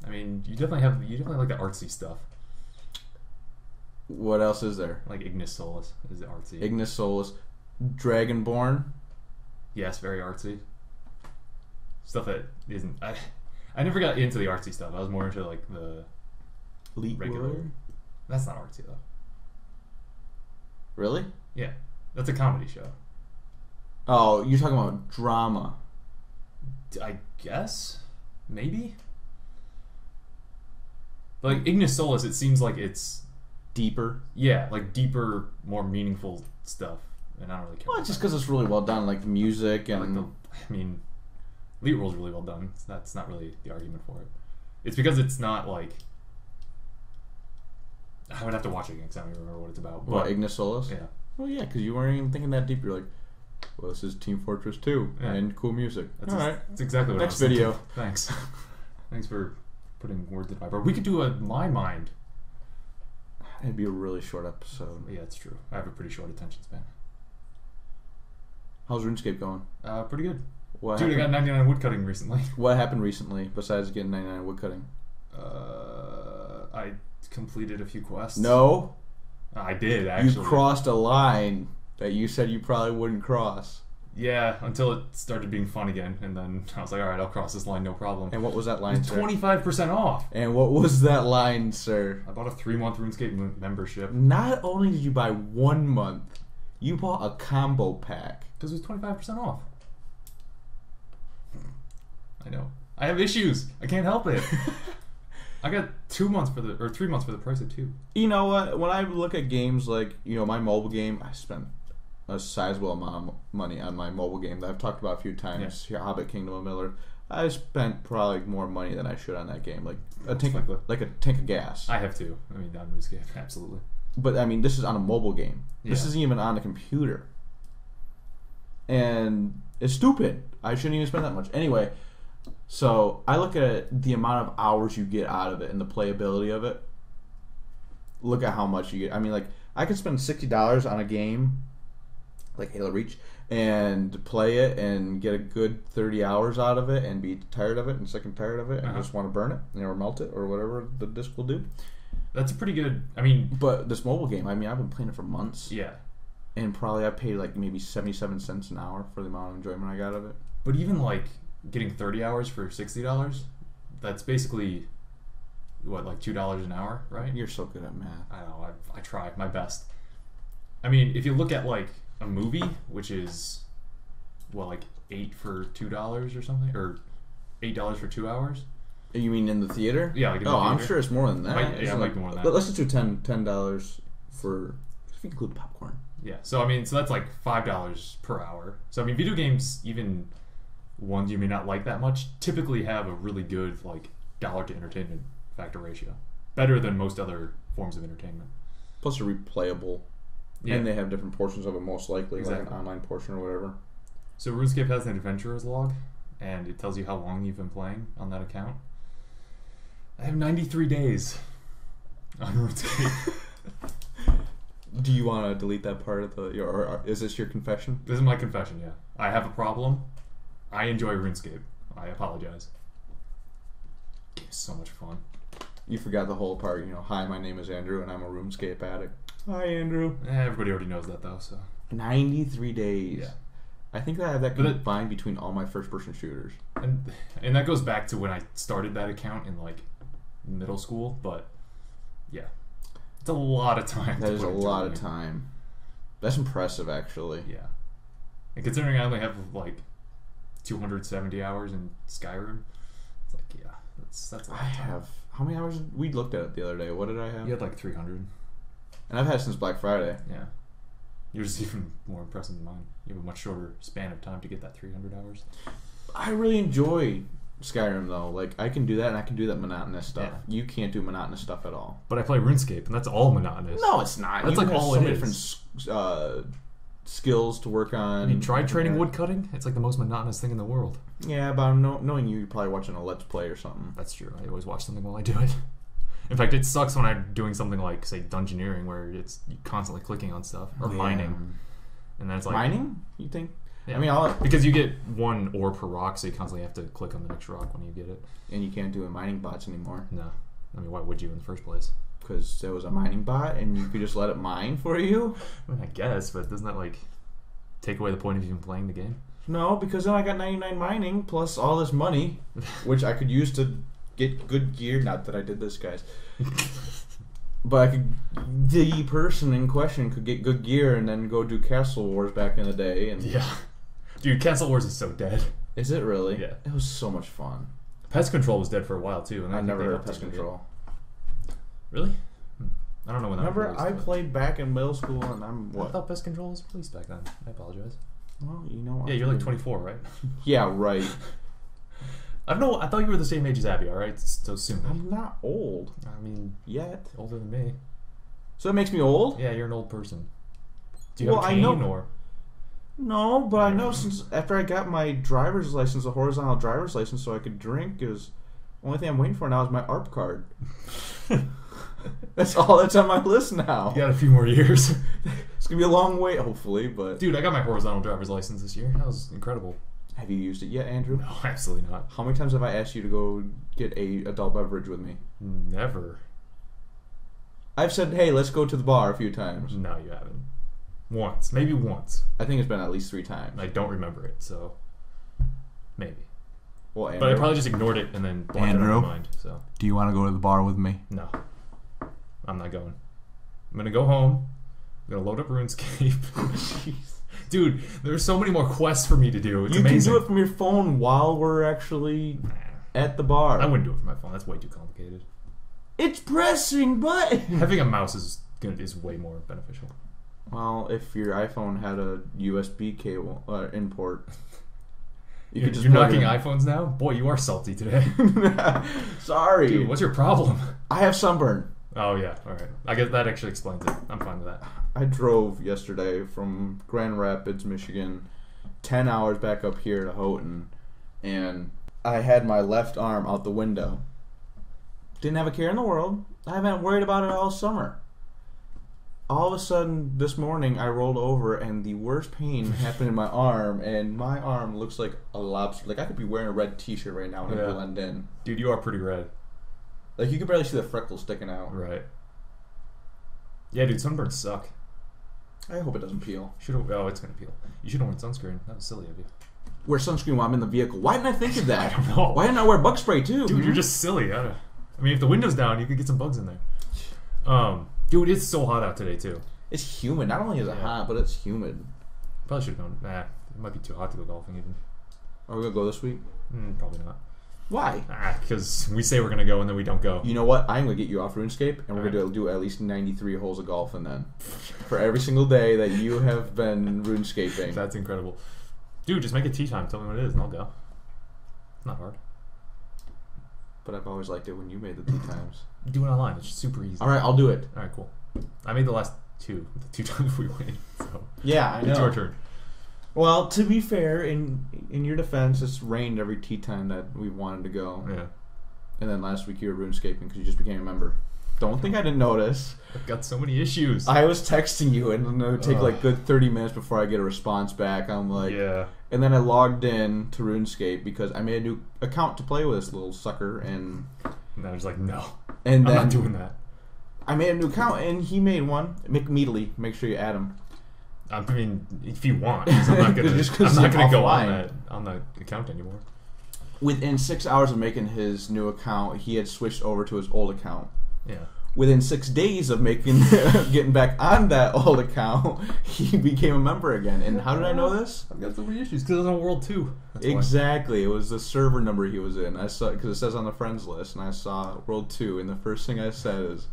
S1: I mean, you definitely like the artsy stuff.
S2: What else is there?
S1: Like Ignis Solus is artsy.
S2: Ignis Solus. Dragonborn.
S1: Yes, very artsy. Stuff that isn't... I never got into the artsy stuff. I was more into like the regular...
S2: Warrior?
S1: That's not artsy though.
S2: Really?
S1: Yeah. That's a comedy show.
S2: Oh, you're talking about drama.
S1: I guess? Maybe? Like Ignis Solus, it seems like it's...
S2: Deeper?
S1: Yeah, like deeper, more meaningful stuff. And I don't really care.
S2: Well, it's just because it's really well done, like the music and...
S1: I mean... Elite Roll's really well done. That's not really the argument for it. It's because it's not like... I would have to watch it again because I don't even remember what it's about.
S2: What, Ignis Solus?
S1: Yeah.
S2: Well, yeah, because you weren't even thinking that deep. You're like, well, this is Team Fortress 2 and cool music. Alright.
S1: That's exactly what
S2: Next
S1: I was
S2: video.
S1: thinking. Thanks. Thanks for putting words in my brain. We could do a My Mind.
S2: It'd be a really short episode.
S1: Yeah, it's true. I have a pretty short attention span.
S2: How's RuneScape going?
S1: Pretty good.
S2: What
S1: Dude,
S2: happened?
S1: I got 99 woodcutting recently.
S2: What happened recently besides getting 99 woodcutting?
S1: I completed a few quests.
S2: No.
S1: I did, actually.
S2: You crossed a line that you said you probably wouldn't cross.
S1: Yeah, until it started being fun again, and then I was like, alright, I'll cross this line, no problem.
S2: And what was that line,
S1: It's
S2: sir?
S1: 25% off.
S2: And what was that line, sir?
S1: I bought a 3-month RuneScape membership.
S2: Not only did you buy 1 month, you bought a combo pack.
S1: Because it was 25% off. I know. I have issues. I can't help it. I got 3 months for the price of 2.
S2: You know what? When I look at games like, my mobile game, I spent a sizable amount of money on my mobile game that I've talked about a few times. Yeah. Hobbit Kingdom of Middle-earth. I spent probably more money than I should on that game, like a tank of gas.
S1: I have too. I mean, on RuneScape, absolutely.
S2: But I mean, this is on a mobile game.
S1: Yeah.
S2: This isn't even on a computer, and it's stupid. I shouldn't even spend that much. Anyway, So I look at the amount of hours you get out of it and the playability of it. Look at how much you get. I mean, like, I could spend $60 on a game like Halo Reach and play it and get a good 30 hours out of it and be tired of it and sick and tired of it and just want to burn it, or melt it, or whatever the disc will do.
S1: That's a pretty good. I mean,
S2: but this mobile game, I mean, I've been playing it for months.
S1: Yeah.
S2: And probably I paid like maybe 77 cents an hour for the amount of enjoyment I got of it.
S1: But even like getting 30 hours for $60, that's basically what, like $2 an hour, right?
S2: You're so good at math.
S1: I know. I try my best. I mean, if you look at like a movie, which is what, like $8 for $2 or something, or $8 for 2 hours.
S2: You mean in the theater?
S1: Yeah. Like in the theater.
S2: I'm sure it's more than that.
S1: It might be more than that.
S2: Let's just do $10 for, if you include popcorn.
S1: Yeah. So I mean, so that's like $5 per hour. So I mean, video games, even ones you may not like that much, typically have a really good like dollar to entertainment factor ratio, better than most other forms of entertainment.
S2: Plus, they're replayable, and they have different portions of it, most likely,
S1: exactly.
S2: like an online portion or whatever.
S1: So RuneScape has an adventurer's log, and it tells you how long you've been playing on that account. I have 93 days on RuneScape.
S2: Do you want to delete that part of the? Or is this your confession?
S1: This is my confession. Yeah, I have a problem. I enjoy RuneScape. I apologize. It's so much fun.
S2: You forgot the whole part. You know, hi, my name is Andrew, and I'm a RuneScape addict. Hi, Andrew.
S1: Everybody already knows that though. So
S2: 93 days.
S1: Yeah.
S2: I think I have that combined between all my first-person shooters.
S1: And that goes back to when I started that account in like middle school. But yeah, it's a lot of time.
S2: That is a lot of time. That's impressive, actually.
S1: Yeah. And considering I only have like 270 hours in Skyrim, it's like, yeah, that's a lot of time.
S2: I have, how many hours? We looked at it the other day. What did I have?
S1: You had like 300.
S2: And I've had it since Black Friday.
S1: Yeah. Yours is even more impressive than mine. You have a much shorter span of time to get that 300 hours.
S2: I really enjoy Skyrim, though. Like, I can do that, and I can do that monotonous stuff.
S1: Yeah.
S2: You can't do monotonous stuff at all.
S1: But I play RuneScape, and that's all monotonous.
S2: No, it's not.
S1: That's
S2: you
S1: like
S2: have
S1: all
S2: so
S1: it
S2: many
S1: is.
S2: different skills to work on.
S1: You tried trading woodcutting? It's like the most monotonous thing in the world.
S2: Yeah, but knowing you're probably watching a Let's Play or something.
S1: That's true. I always watch something while I do it. In fact, it sucks when I'm doing something like, say, dungeoneering, where it's constantly clicking on stuff, or mining. And then it's like...
S2: Mining? You think?
S1: Yeah.
S2: I mean,
S1: because you get one ore per rock, so you constantly have to click on the next rock when you get it.
S2: And you can't do it mining bots anymore.
S1: No. I mean, why would you in the first place?
S2: Because there was a mining bot, and you could just let it mine for you?
S1: I mean, I guess, but doesn't that, like, take away the point of even playing the game?
S2: No, because then I got 99 mining, plus all this money, which I could use to get good gear. Not that I did this, guys. But the person in question could get good gear and then go do Castle Wars back in the day. And
S1: yeah. Dude, Castle Wars is so dead.
S2: Is it really?
S1: Yeah.
S2: It was so much fun.
S1: Pest Control was dead for a while, too. And
S2: I never heard of Pest Control.
S1: Really? I don't know when that was
S2: Remember, I
S1: released,
S2: played back in middle school, and I'm what?
S1: I thought Pest Control was released back then. I apologize.
S2: Well, you know what?
S1: Yeah, you're like 24, right?
S2: Yeah, right.
S1: I don't know. I thought you were the same age as Abby, alright? So soon.
S2: I'm not old.
S1: I mean,
S2: yet.
S1: Older than me.
S2: So that makes me old?
S1: Yeah, you're an old person. Do you have a cane, or?
S2: No, but I know since after I got my driver's license, a horizontal driver's license, so I could drink, is the only thing I'm waiting for now is my ARP card. That's all that's on my list now.
S1: You got a few more years.
S2: It's going to be a long wait, hopefully, but...
S1: Dude, I got my horizontal driver's license this year. That was incredible.
S2: Have you used it yet, Andrew?
S1: No, absolutely not.
S2: How many times have I asked you to go get a adult beverage with me?
S1: Never.
S2: I've said, hey, let's go to the bar a few times.
S1: No, you haven't. Once. Maybe once.
S2: I think it's been at least 3 times.
S1: I don't remember it, so... Maybe.
S2: Well, Andrew,
S1: but I probably just ignored it and then blocked it out of my mind, so...
S2: Do you want to go to the bar with me?
S1: No. I'm not going. I'm gonna go home. I'm gonna load up RuneScape. Jeez. Dude, there's so many more quests for me to do. It's amazing.
S2: You can do it from your phone while we're actually at the bar.
S1: I wouldn't do it from my phone. That's way too complicated.
S2: It's pressing buttons.
S1: Having a mouse is way more beneficial.
S2: Well, if your iPhone had a USB cable import,
S1: you're knocking iPhones now? Boy, you are salty today.
S2: Sorry.
S1: Dude, what's your problem?
S2: I have sunburn.
S1: Oh, yeah. All right. I guess that actually explains it. I'm fine with that.
S2: I drove yesterday from Grand Rapids, Michigan, 10 hours back up here to Houghton, and I had my left arm out the window. Didn't have a care in the world. I haven't worried about it all summer. All of a sudden, this morning, I rolled over and the worst pain happened in my arm, and my arm looks like a lobster. Like I could be wearing a red t-shirt right now and it'd blend in.
S1: Dude, you are pretty red.
S2: Like you can barely see the freckles sticking out.
S1: Right. Yeah, dude, sunburns suck.
S2: I hope it doesn't peel.
S1: Oh, it's gonna peel. You should have worn sunscreen. That was silly of you.
S2: Wear sunscreen while I'm in the vehicle. Why didn't I think of that?
S1: I don't know.
S2: Why didn't I wear bug spray too?
S1: Dude, you're just silly. I mean, if the window's down, you could get some bugs in there. Dude, it's so hot out today too.
S2: It's humid. Not only is it hot, but it's humid.
S1: Probably should have gone. Nah, it might be too hot to go golfing even.
S2: Are we gonna go this week?
S1: Probably not.
S2: Why?
S1: Because we say we're gonna go and then we don't go.
S2: You know what? I'm gonna get you off RuneScape, and we're gonna do at least 93 holes of golf, and then for every single day that you have been RuneScaping.
S1: That's incredible, dude. Just make a tee time. Tell me what it is, and I'll go. It's not hard.
S2: But I've always liked it when you made the tee times.
S1: Do it online. It's super easy.
S2: All right, I'll do it.
S1: All right, cool. I made the last two. The 2 times we went. So
S2: yeah, I know.
S1: It's your turn.
S2: Well, to be fair, in your defense, it's rained every tee time that we wanted to go.
S1: Yeah.
S2: And then last week you were RuneScaping because you just became a member. Don't think I didn't notice.
S1: I've got so many issues.
S2: I was texting you, and then it would take like good 30 minutes before I get a response back. I'm like,
S1: yeah.
S2: And then I logged in to RuneScape because I made a new account to play with this little sucker, and
S1: I was like, no,
S2: and
S1: I'm
S2: then
S1: not doing that.
S2: I made a new account, and he made one. McMeadly, make sure you add him.
S1: I mean, if you want, 'cause I'm not gonna go on that account anymore.
S2: Within 6 hours of making his new account, he had switched over to his old account.
S1: Yeah.
S2: Within 6 days of getting back on that old account, he became a member again. And how did I know this?
S1: I've got so many issues because it's on World 2.
S2: Exactly. It was the server number he was in. I saw because it says on the friends list, and I saw World 2, and the first thing I said is,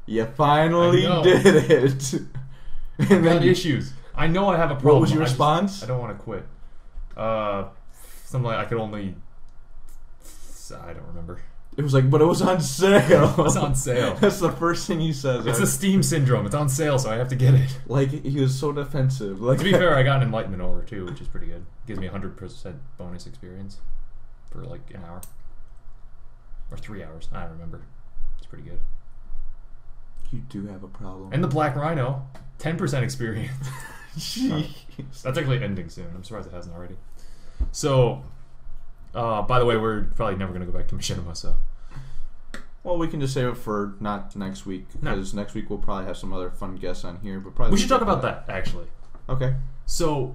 S2: "You finally did it."
S1: And then issues. I know I have a problem.
S2: What was your response?
S1: I don't want to quit. Something like I could only. I don't remember.
S2: It was like, but it was on sale.
S1: It was on sale.
S2: That's the first thing he says.
S1: It's a Steam syndrome. It's on sale, so I have to get it.
S2: Like, he was so defensive. Like,
S1: to be fair, I got an Enlightenment over too, which is pretty good. Gives me 100% bonus experience for like an hour or 3 hours. I don't remember. It's pretty good.
S2: You do have a problem.
S1: And the Black Rhino, 10% experience.
S2: Jeez.
S1: That's actually ending soon. I'm surprised it hasn't already. So, by the way, we're probably never going to go back to Machinima, so.
S2: Well, we can just save it for not next week, because next week we'll probably have some other fun guests on here. But probably
S1: we should talk about that, actually.
S2: Okay.
S1: So,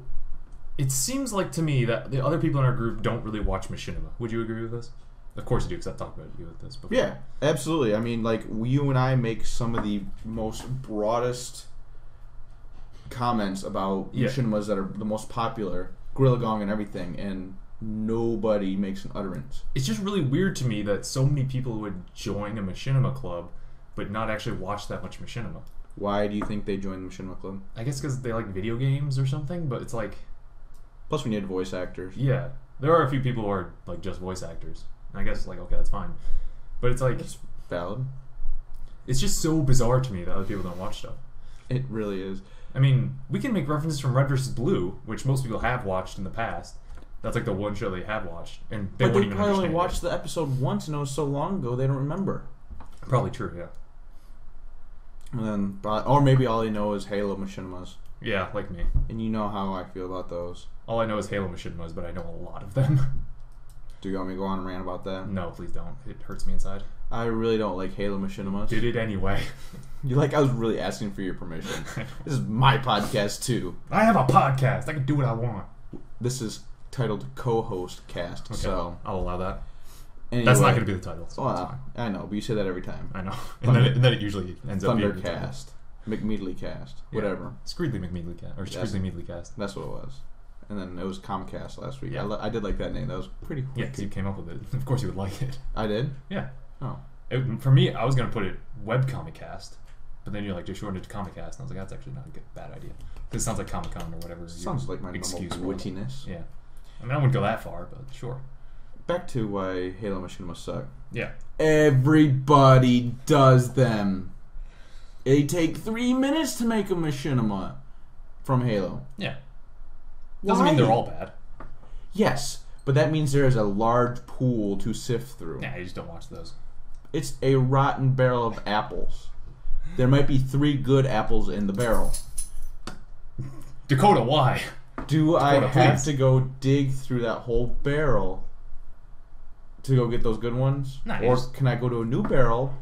S1: it seems like to me that the other people in our group don't really watch Machinima. Would you agree with this? Of course you do, because I've talked about you with this before.
S2: Yeah, absolutely. I mean, like, you and I make some of the most broadest comments about Machinimas that are the most popular, Gorilla Gong and everything, and nobody makes an utterance.
S1: It's just really weird to me that so many people would join a Machinima club, but not actually watch that much Machinima.
S2: Why do you think they joined the Machinima club?
S1: I guess because they like video games or something, but it's like...
S2: Plus we need voice actors.
S1: Yeah. There are a few people who are like just voice actors. I guess, like, okay, that's fine. But it's like...
S2: It's valid.
S1: It's just so bizarre to me that other people don't watch stuff.
S2: It really is.
S1: I mean, we can make references from Red vs. Blue, which most people have watched in the past. That's like the one show they have watched. And they won't even
S2: probably only
S1: understand
S2: watched the episode once, and it was so long ago they don't remember.
S1: Probably true, yeah.
S2: And then, or maybe all they know is Halo Machinimas.
S1: Yeah, like me.
S2: And you know how I feel about those.
S1: All I know is Halo Machinimas, but I know a lot of them.
S2: Do you want me to go on and rant about that?
S1: No, please don't. It hurts me inside.
S2: I really don't like Halo Machinimas.
S1: Did it anyway.
S2: I was really asking for your permission. This is my podcast, too.
S1: I have a podcast. I can do what I want.
S2: This is titled Co-Host Cast,
S1: okay,
S2: so...
S1: I'll allow that.
S2: Anyway,
S1: that's not going to be the title. So
S2: I know, but you say that every time.
S1: I know. And then it usually ends up being the title.
S2: Thundercast. McMeadly Cast. Whatever.
S1: Screedly McMeadly Cast. Or Screedly Meadly Cast.
S2: That's what it was. And then it was Comcast last week.
S1: Yeah.
S2: I did like that name. That was pretty cool.
S1: Yeah, because you came up with it. Of course you would like it.
S2: I did?
S1: Yeah.
S2: Oh.
S1: For me, I was going to put it Webcomicast. But then you're like, just shorten it to Comicast. And I was like, that's actually not a bad idea. Because it sounds like Comic-Con or whatever.
S2: Sounds like my
S1: excuse
S2: normal wittiness.
S1: Yeah. I mean, I wouldn't go that far, but sure.
S2: Back to why Halo Machinima suck.
S1: Yeah.
S2: Everybody does them. They take 3 minutes to make a Machinima from Halo.
S1: Yeah. Doesn't mean they're all bad.
S2: Yes, But that means there is a large pool to sift through.
S1: Yeah, you just don't watch those.
S2: It's a rotten barrel of apples. There might be 3 good apples in the barrel.
S1: Dakota, why?
S2: Do I have
S1: please.
S2: to go dig through that whole barrel to go get those good ones?
S1: Nice.
S2: Or can I go to a new barrel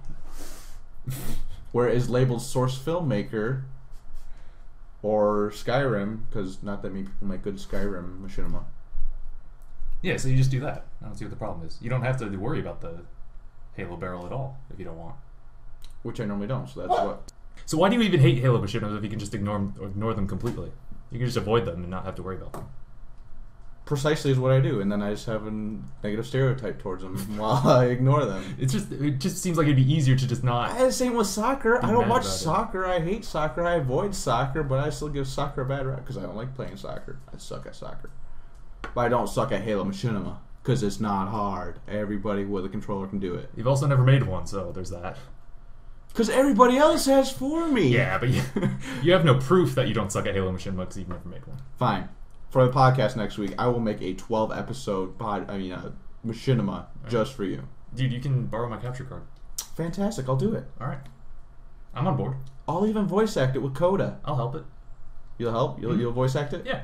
S2: where it is labeled Source Filmmaker or Skyrim, because not that many people make good Skyrim machinima.
S1: Yeah, so you just do that. I don't see what the problem is. You don't have to worry about the Halo barrel at all if you don't want.
S2: Which I normally don't, so that's what.
S1: So why do you even hate Halo machinimas if you can just ignore them completely? You can just avoid them and not have to worry about them.
S2: Precisely is what I do, and then I just have a negative stereotype towards them while I ignore them.
S1: It just seems like it'd be easier to just not.
S2: I had the same with soccer. I don't
S1: mad
S2: watch
S1: about it.
S2: soccer. I hate soccer. I avoid soccer, but I still give soccer a bad rap because I don't like playing soccer. I suck at soccer. But I don't suck at Halo Machinima because it's not hard. Everybody with a controller can do it.
S1: You've also never made one, so there's that.
S2: Because everybody else has for me.
S1: Yeah, but you have no proof that you don't suck at Halo Machinima because you've never made one.
S2: Fine. For the podcast next week, I will make a 12-episode machinima just for you.
S1: Dude, you can borrow my capture card.
S2: Fantastic. I'll do it.
S1: All right. I'm on board.
S2: I'll even voice act it with Coda.
S1: I'll help it.
S2: You'll help? You'll voice act it?
S1: Yeah.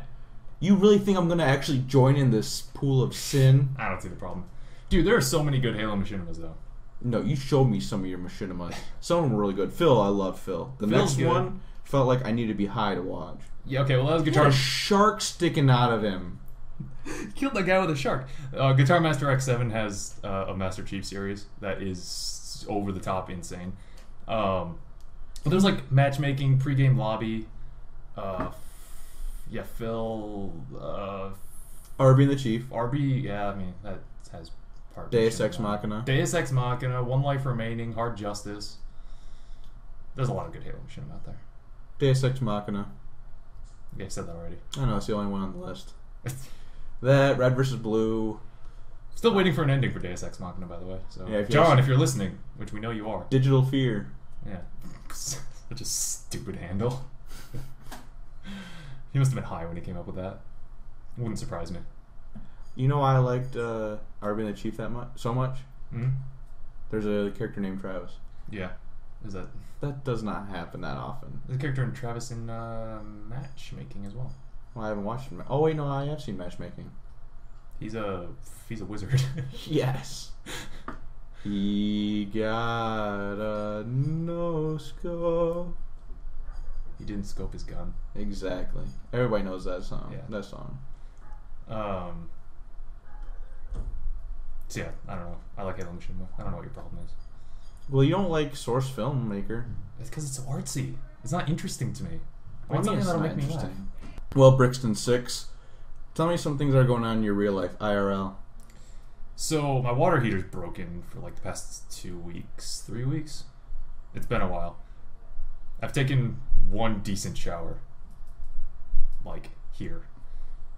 S2: You really think I'm going to actually join in this pool of sin?
S1: I don't see the problem. Dude, there are so many good Halo Machinimas, though.
S2: No, you showed me some of your machinimas. Some of them were really good. Phil, I love Phil. The
S1: Phil's
S2: next
S1: good.
S2: one felt like I needed to be high to watch.
S1: Yeah, okay, well, that was
S2: He had
S1: Guitar...
S2: a shark sticking out of him.
S1: Killed that guy with a shark. Guitar Master X7 has a Master Chief series that is over the top insane. But there's like matchmaking, pregame lobby. Phil.
S2: Arby and the Chief.
S1: RB. Yeah, I mean that has part.
S2: Deus Ex Machina.
S1: Deus Ex Machina. One Life Remaining. Hard Justice. There's a lot of good Halo machine out there.
S2: Deus Ex Machina.
S1: Yeah, I said that already.
S2: I know, it's the only one on the list. That, Red vs. Blue.
S1: Still waiting for an ending for Deus Ex Machina, by the way. So,
S2: Yeah,
S1: John, if you're listening, which we know you are.
S2: Digital Fear.
S1: Yeah. Such a stupid handle. He must have been high when he came up with that. Wouldn't surprise me.
S2: You know why I liked Arby and the Chief so much?
S1: Hmm?
S2: There's a character named Travis.
S1: Yeah. Is that...
S2: That does not happen that often.
S1: There's a character in Travis in Matchmaking as well.
S2: Well, I haven't watched it. Oh, wait, no, I have seen Matchmaking.
S1: He's a wizard.
S2: Yes. He got a no-scope.
S1: He didn't scope his gun.
S2: Exactly. Everybody knows that song.
S1: Yeah.
S2: That song.
S1: So yeah, I don't know. I like Halo Machinima. I don't know what your problem is.
S2: Well, you don't like Source Filmmaker.
S1: It's because it's artsy. It's not interesting to me. I
S2: What
S1: want
S2: do you
S1: something
S2: mean
S1: that'll
S2: it's
S1: make
S2: not
S1: me laugh.
S2: interesting? Well, Brixton 6. Tell me some things that are going on in your real life, IRL.
S1: So my water heater's broken for like the past 2 weeks, 3 weeks. It's been a while. I've taken one decent shower, like here,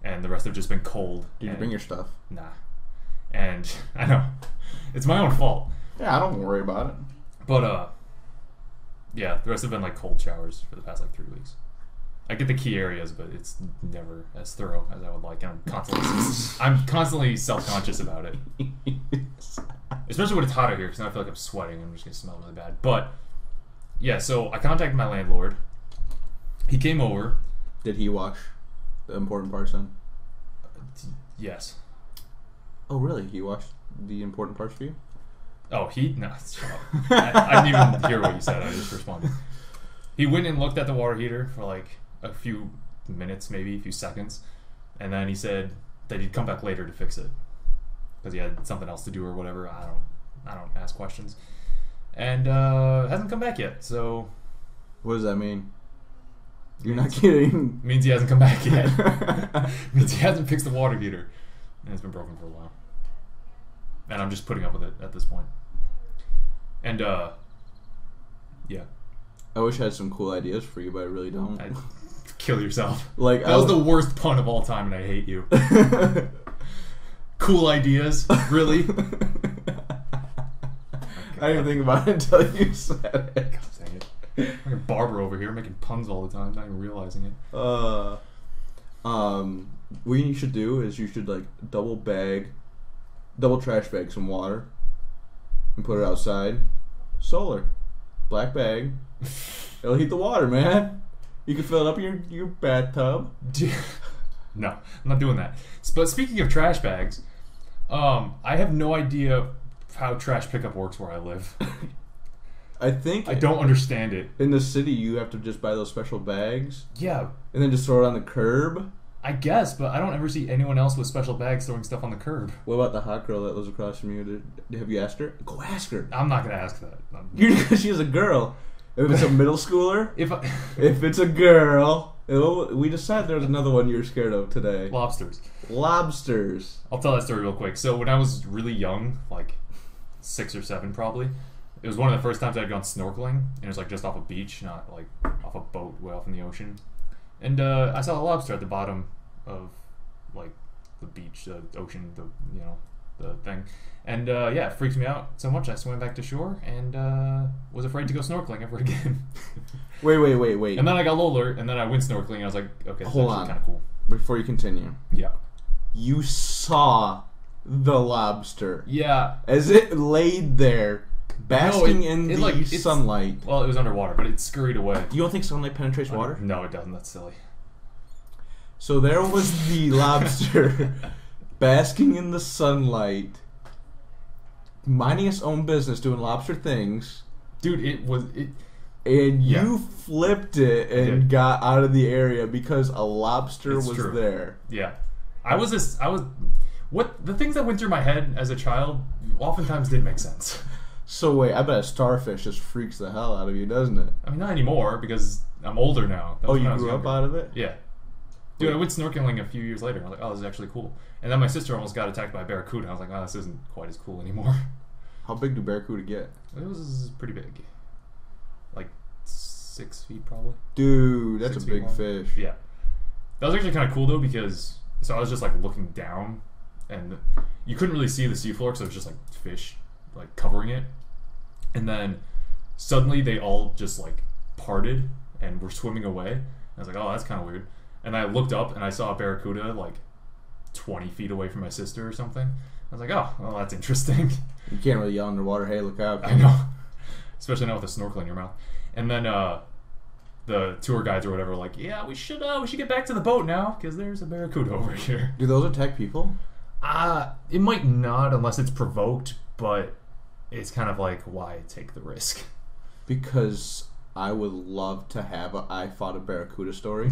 S1: and the rest have just been cold.
S2: Did you bring your stuff?
S1: Nah. And I know it's my own fault,
S2: Yeah, I don't worry about it.
S1: but yeah, the rest have been like cold showers for the past like 3 weeks. I get the key areas, but it's never as thorough as I would like. And I'm constantly self-conscious about it, especially when it's hot out here because now I feel like I'm sweating. I'm just gonna smell really bad. But yeah, so I contacted my landlord. He came over.
S2: Did he wash the important parts then?
S1: Yes.
S2: Oh, really? He washed the important parts for you?
S1: Oh, no, shut up. I didn't even hear what you said. I just responded. He went and looked at the water heater for like a few minutes, maybe a few seconds, and then he said that he'd come back later to fix it because he had something else to do or whatever. I don't ask questions, and hasn't come back yet. So
S2: What does that mean? You're not kidding.
S1: means he hasn't come back yet. Means he hasn't fixed the water heater, and it's been broken for a while. And I'm just putting up with it at this point. And yeah.
S2: I wish I had some cool ideas for you, but I really don't.
S1: I'd kill yourself.
S2: Like
S1: That was the worst pun of all time, and I hate you. Cool ideas? Really?
S2: I didn't think about it until you said it.
S1: God dang it. I'm like a barber over here making puns all the time, not even realizing it.
S2: what you should do is you should like double trash bag some water and put it outside. Solar, black bag. It'll heat the water, man. You can fill it up in your bathtub.
S1: No, I'm not doing that. But speaking of trash bags, I have no idea how trash pickup works where I live.
S2: I think
S1: I don't understand it.
S2: In the city, you have to just buy those special bags.
S1: Yeah.
S2: And then just throw it on the curb.
S1: I guess, but I don't ever see anyone else with special bags throwing stuff on the curb.
S2: What about the hot girl that lives across from you? Have you asked her? Go ask her.
S1: I'm not going to ask that.
S2: She's a girl. If it's a middle schooler,
S1: if
S2: it's a girl, we decided there was another one you were scared of today.
S1: Lobsters.
S2: I'll
S1: tell that story real quick. So when I was really young, like 6 or 7 probably, it was one of the first times I'd gone snorkeling, and it was like just off a beach, not like off a boat way off in the ocean. And I saw a lobster at the bottom of like the beach, the ocean, the thing. And yeah, it freaked me out so much I swam back to shore and was afraid to go snorkeling ever again.
S2: Wait.
S1: And then I got a little alert, and then I went snorkeling, and I was like, okay, this is actually kind of cool.
S2: Before you continue.
S1: Yeah.
S2: You saw the lobster.
S1: Yeah.
S2: As it laid there, basking in the sunlight.
S1: Well, it was underwater, but it scurried away.
S2: You don't think sunlight penetrates water?
S1: No, it doesn't. That's silly.
S2: So there was the lobster basking in the sunlight, minding its own business, doing lobster things.
S1: Dude,
S2: and you flipped it and got out of the area because a lobster was there.
S1: Yeah. The things that went through my head as a child oftentimes didn't make sense.
S2: So wait, I bet a starfish just freaks the hell out of you, doesn't it?
S1: I mean, not anymore because I'm older now.
S2: Oh, you grew up out of it?
S1: Yeah. Dude, I went snorkeling a few years later. I was like, oh, this is actually cool. And then my sister almost got attacked by a barracuda. I was like, oh, this isn't quite as cool anymore.
S2: How big do barracuda get?
S1: It was pretty big. Like 6 feet probably.
S2: Dude, that's a big fish.
S1: Yeah. That was actually kind of cool though because I was just like looking down and you couldn't really see the seafloor because it was just like fish like covering it. And then suddenly they all just like parted and were swimming away. And I was like, oh, that's kind of weird. And I looked up and I saw a barracuda like 20 feet away from my sister or something. I was like, oh, well, that's interesting.
S2: You can't really yell underwater, hey, look out.
S1: I know. Especially not with a snorkel in your mouth. And then the tour guides or whatever were like, yeah, we should get back to the boat now because there's a barracuda over here.
S2: Do those attack people?
S1: It might not unless it's provoked, but it's kind of like, why take the risk?
S2: Because I would love to have I fought a barracuda story.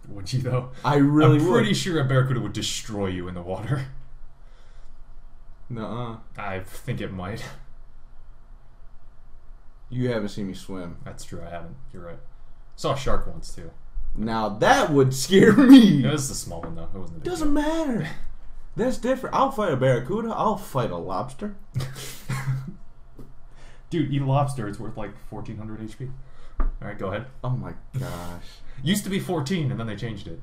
S1: Would you though?
S2: I really would.
S1: I'm pretty sure a barracuda would destroy you in the water.
S2: Nuh-uh.
S1: I think it might.
S2: You haven't seen me swim.
S1: That's true, I haven't. You're right. Saw a shark once too.
S2: Now that would scare me.
S1: This is a small one though. It wasn't a big
S2: Doesn't matter. That's different. I'll fight a barracuda. I'll fight a lobster.
S1: Dude, eat a lobster. It's worth like 1,400 HP. Alright, go ahead.
S2: Oh my gosh.
S1: Used to be 14 and then they changed it.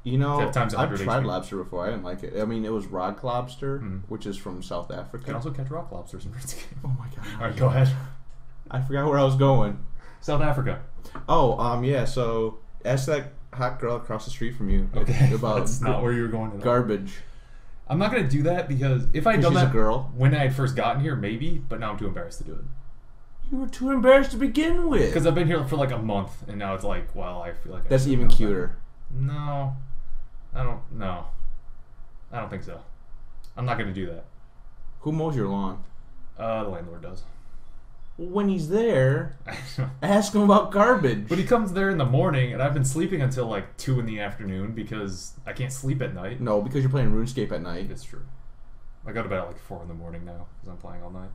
S2: You know, I've tried
S1: HP.
S2: lobster before. I didn't like it. I mean, it was rock lobster, which is from South Africa.
S1: You can also catch rock lobsters in RuneScape.
S2: Oh my god.
S1: Alright, go ahead.
S2: I forgot where I was going.
S1: South Africa.
S2: Oh, yeah, so ask that hot girl across the street from you about
S1: That's not where you were going.
S2: Garbage.
S1: I'm not going to do that because if I had done that when I had first gotten here, maybe, but now I'm too embarrassed to do it.
S2: You were too embarrassed to begin with.
S1: Because I've been here for like a month, and now it's like, well, I feel like
S2: that's even cuter.
S1: No. I don't think so. I'm not going to do that.
S2: Who mows your lawn?
S1: The landlord does.
S2: When he's there, ask him about garbage.
S1: But he comes there in the morning, and I've been sleeping until like 2 in the afternoon because I can't sleep at night.
S2: No, because you're playing RuneScape at night.
S1: It's true. I go to bed at like 4 in the morning now because I'm playing all night.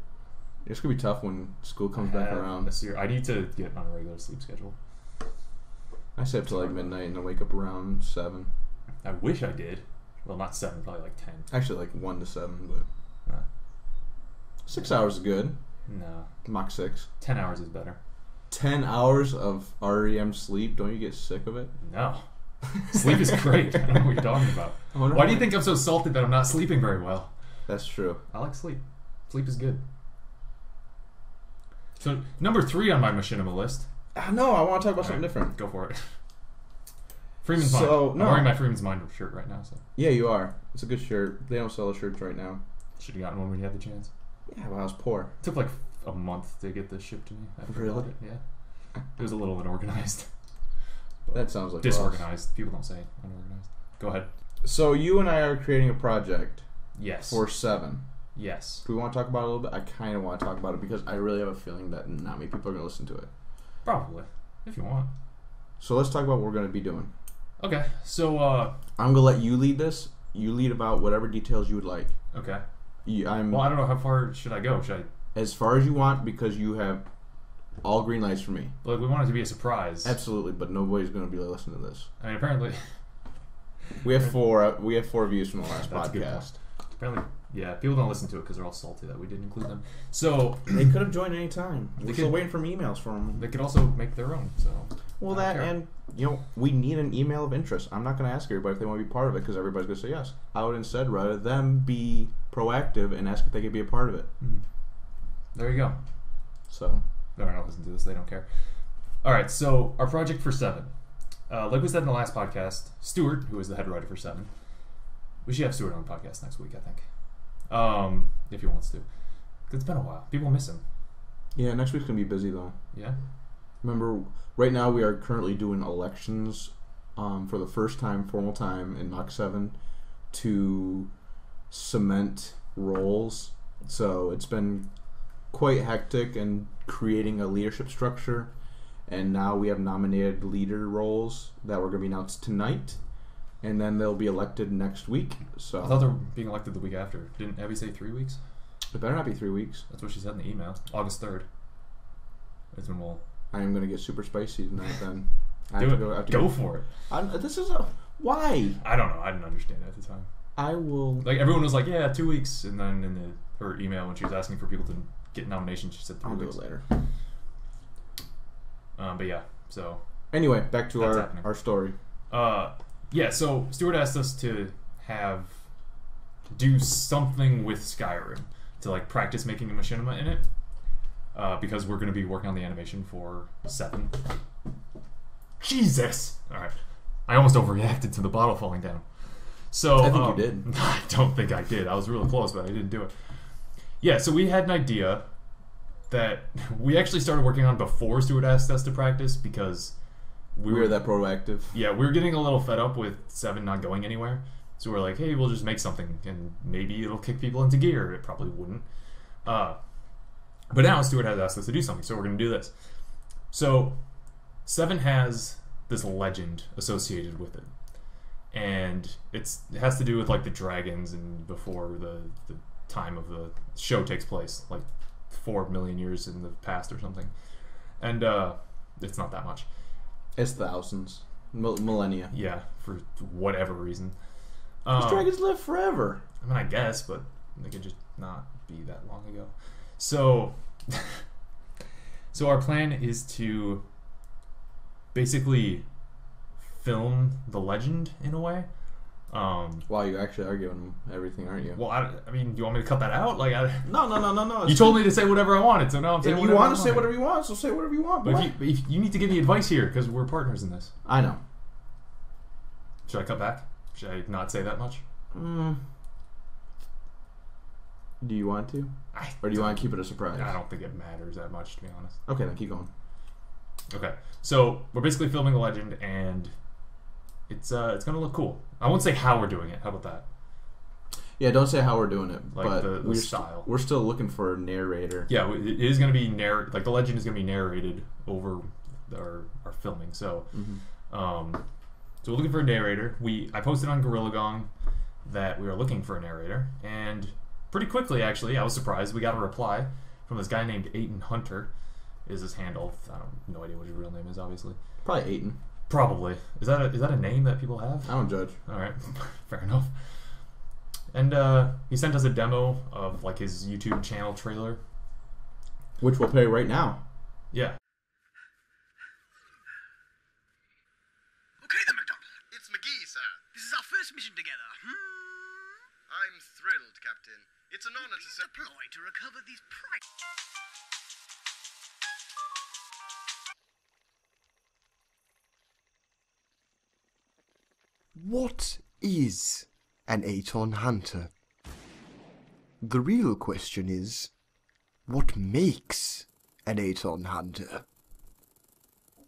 S2: It's going to be tough when school comes back around.
S1: I need to get on a regular sleep schedule.
S2: I stay up till like midnight and I wake up around 7.
S1: I wish I did. Well, not 7, probably like 10.
S2: Actually, like 1 to 7, but 6 hours is good.
S1: No.
S2: Mach 6.
S1: 10 hours is better.
S2: 10 hours of REM sleep? Don't you get sick of it?
S1: No. Sleep is great. I don't know what you're talking about. Why do you think I'm so salted that I'm not sleeping very well?
S2: That's true.
S1: I like sleep. Sleep is good. So, number 3 on my machinima list.
S2: No, I want to talk about something different.
S1: Go for it. Freeman's Mind.
S2: So,
S1: I'm
S2: no.
S1: wearing my Freeman's Mind shirt right now, so
S2: Yeah, you are. It's a good shirt. They don't sell the shirts right now.
S1: should have gotten one when you had the chance.
S2: Yeah, well, I was poor.
S1: It took like a month to get this shipped to me. After
S2: Really?
S1: I bought it. Yeah. It was a little unorganized.
S2: That sounds like
S1: disorganized.
S2: loss.
S1: People don't say unorganized. Go ahead.
S2: So you and I are creating a project
S1: Yes.
S2: for 7.
S1: Yes.
S2: Do we want to talk about it a little bit? I kind of want to talk about it because I really have a feeling that not many people are going to listen to it.
S1: Probably, if you want.
S2: So let's talk about what we're going to be doing.
S1: Okay. So.
S2: I'm going to let you lead this. You lead about whatever details you would like.
S1: Okay.
S2: Well,
S1: I don't know how far should I go. Should I?
S2: As far as you want, because you have all green lights for me.
S1: Like, we want it to be a surprise.
S2: Absolutely, but nobody's going to be listening to this.
S1: I mean, apparently.
S2: We have 4. We have 4 views from the last
S1: That's a good
S2: podcast.
S1: point. Apparently, yeah, people don't listen to it because they're all salty that we didn't include them. So
S2: They could have joined any time. We're
S1: They
S2: still
S1: could-
S2: waiting for emails from them.
S1: they could also make their own. So.
S2: Well,
S1: I
S2: that
S1: don't care.
S2: and we need an email of interest. I'm not going to ask everybody if they want to be part of it because everybody's going to say yes. I would instead rather them be proactive and ask if they could be a part of it.
S1: There you go.
S2: So
S1: They're not listening to this. They don't care. All right. So our project for 7. Like we said in the last podcast, Stuart, who is the head writer for 7, we should have Stuart on the podcast next week, I think, if he wants to. 'Cause it's been a while. People miss him.
S2: yeah, next week's going to be busy though.
S1: Yeah.
S2: Remember, right now we are currently doing elections for the first time, formal time in Mach7 to cement roles. So it's been quite hectic and creating a leadership structure. And now we have nominated leader roles that were going to be announced tonight. And then they'll be elected next week. So
S1: I thought they were being elected the week after. Didn't Abby say 3 weeks?
S2: it better not be 3 weeks.
S1: That's what she said in the email. August 3rd. That's when we'll
S2: I am going to get super spicy tonight then.
S1: do it. Go for it.
S2: Why?
S1: I don't know. I didn't understand it at the time.
S2: I will.
S1: Like, everyone was like, yeah, 2 weeks. And then in her email, when she was asking for people to get nominations, she said 3
S2: I'll do
S1: weeks.
S2: it later.
S1: But yeah, so.
S2: Anyway, back to
S1: That's
S2: our
S1: happening.
S2: our story.
S1: Yeah, so Stuart asked us to do something with Skyrim to like practice making a machinima in it, because we're going to be working on the animation for 7. Jesus! Alright. I almost overreacted to the bottle falling down. So
S2: I think you did.
S1: I don't think I did. I was really close, but I didn't do it. Yeah, so we had an idea that we actually started working on before Stuart asked us to practice because
S2: We were that proactive.
S1: yeah, we were getting a little fed up with 7 not going anywhere. So we're like, hey, we'll just make something and maybe it'll kick people into gear. It probably wouldn't. But now Stuart has asked us to do something, so we're going to do this. So 7 has this legend associated with it. And it has to do with like the dragons and before the time of the show takes place, like 4 million years in the past or something. And it's not that much.
S2: It's thousands, millennia.
S1: Yeah, for whatever reason.
S2: These dragons live forever.
S1: I mean, I guess, but they could just not be that long ago. So, so our plan is to basically film the legend in a way.
S2: Wow, you actually are giving everything, aren't you?
S1: Well, I mean, do you want me to cut that out? Like,
S2: No.
S1: you told me to say whatever I wanted, so now I'm saying
S2: If
S1: whatever
S2: you want
S1: I
S2: to say whatever you want, so say whatever you want.
S1: But
S2: boy.
S1: if you need to give me advice here, because we're partners in this.
S2: I know.
S1: Should I cut back? Should I not say that much?
S2: Do you want to? Or do you want to keep it a surprise?
S1: I don't think it matters that much, to be honest.
S2: Okay, then keep going.
S1: Okay, so we're basically filming a legend, and it's gonna look cool. I won't say how we're doing it. How about that?
S2: Yeah, don't say how we're doing it,
S1: Like
S2: but
S1: the style.
S2: We're still looking for a narrator.
S1: Yeah, it is gonna be like the legend is gonna be narrated over our filming. So, so we're looking for a narrator. I posted on Gorilla Gong that we were looking for a narrator, and pretty quickly, actually, I was surprised. We got a reply from this guy named Aiton Hunter. Is his handle? I don't no idea what his real name is. Obviously,
S2: Probably Aiton.
S1: probably is that a name that people have?
S2: I don't judge.
S1: All right, fair enough. And he sent us a demo of like his YouTube channel trailer.
S2: Which we'll play right now.
S1: Yeah.
S3: Okay then, MacDonald. It's McGee, sir. This is our first mission together. I'm thrilled, Captain. It's an honor to deploy to recover these
S4: What is an Aton hunter? The real question is, what makes an Aton hunter?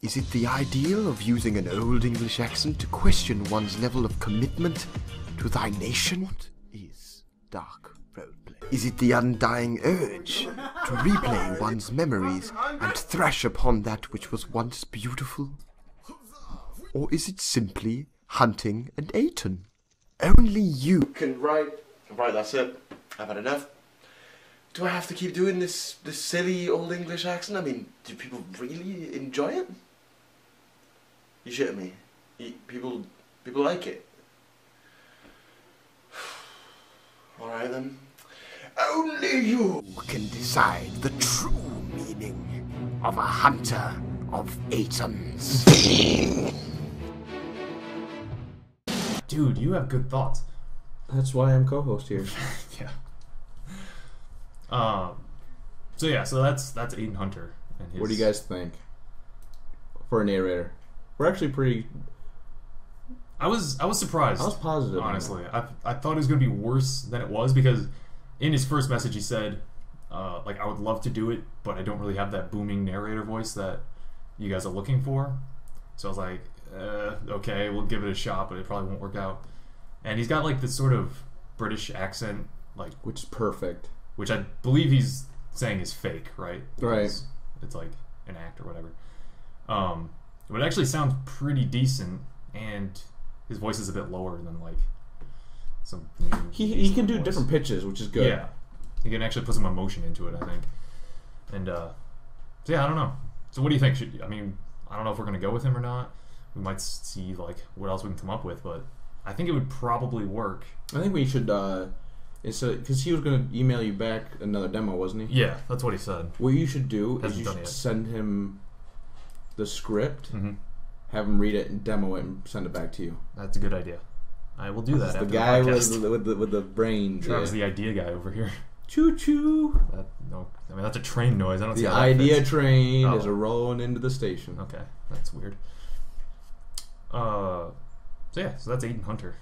S4: Is it the ideal of using an old English accent to question one's level of commitment to thy nation? What is dark roleplay? Is it the undying urge to replay one's memories and thrash upon that which was once beautiful? Or is it simply hunting an Aton? Only you can write. Right, that's it. I've had enough. Do I have to keep doing this silly old English accent? I mean, do people really enjoy it? You shit me. People like it. Alright then. Only you can decide the true meaning of a hunter of Atons.
S1: Dude, you have good thoughts.
S2: That's why I'm co-host here.
S1: Yeah. So that's Aiden Hunter. And his...
S2: What do you guys think? For a narrator, we're actually pretty.
S1: I was surprised.
S2: I was positive.
S1: Honestly, I thought it was gonna be worse than it was, because in his first message he said, like, I would love to do it, but I don't really have that booming narrator voice that you guys are looking for. So I was like, okay, we'll give it a shot, but it probably won't work out. And he's got like this sort of British accent, like,
S2: Which is perfect.
S1: which I believe he's saying is fake, right?
S2: Right.
S1: Because it's like an act or whatever. But it actually sounds pretty decent, and his voice is a bit lower than like some.
S2: He can do different pitches, which is good.
S1: Yeah, he can actually put some emotion into it, I think. And so yeah, I don't know. So what do you think? I don't know if we're gonna go with him or not. We might see like what else we can come up with, but I think it would probably work.
S2: I think we should. Because he was going to email you back another demo, wasn't he?
S1: Yeah, that's what he said.
S2: What you should do is
S1: Hasn't
S2: you
S1: done
S2: should
S1: it yet.
S2: send him the script,
S1: Mm-hmm.
S2: have him read it and demo it and send it back to you.
S1: That's a good idea. I will do that.
S2: It's
S1: After
S2: the guy
S1: the podcast.
S2: with the brain.
S1: Travis, the idea guy over here.
S2: Choo choo.
S1: That's a train noise. I don't see
S2: The
S1: how that
S2: idea
S1: fits.
S2: train
S1: Oh.
S2: is rolling into the station.
S1: Okay, that's weird. So that's Aiden Hunter.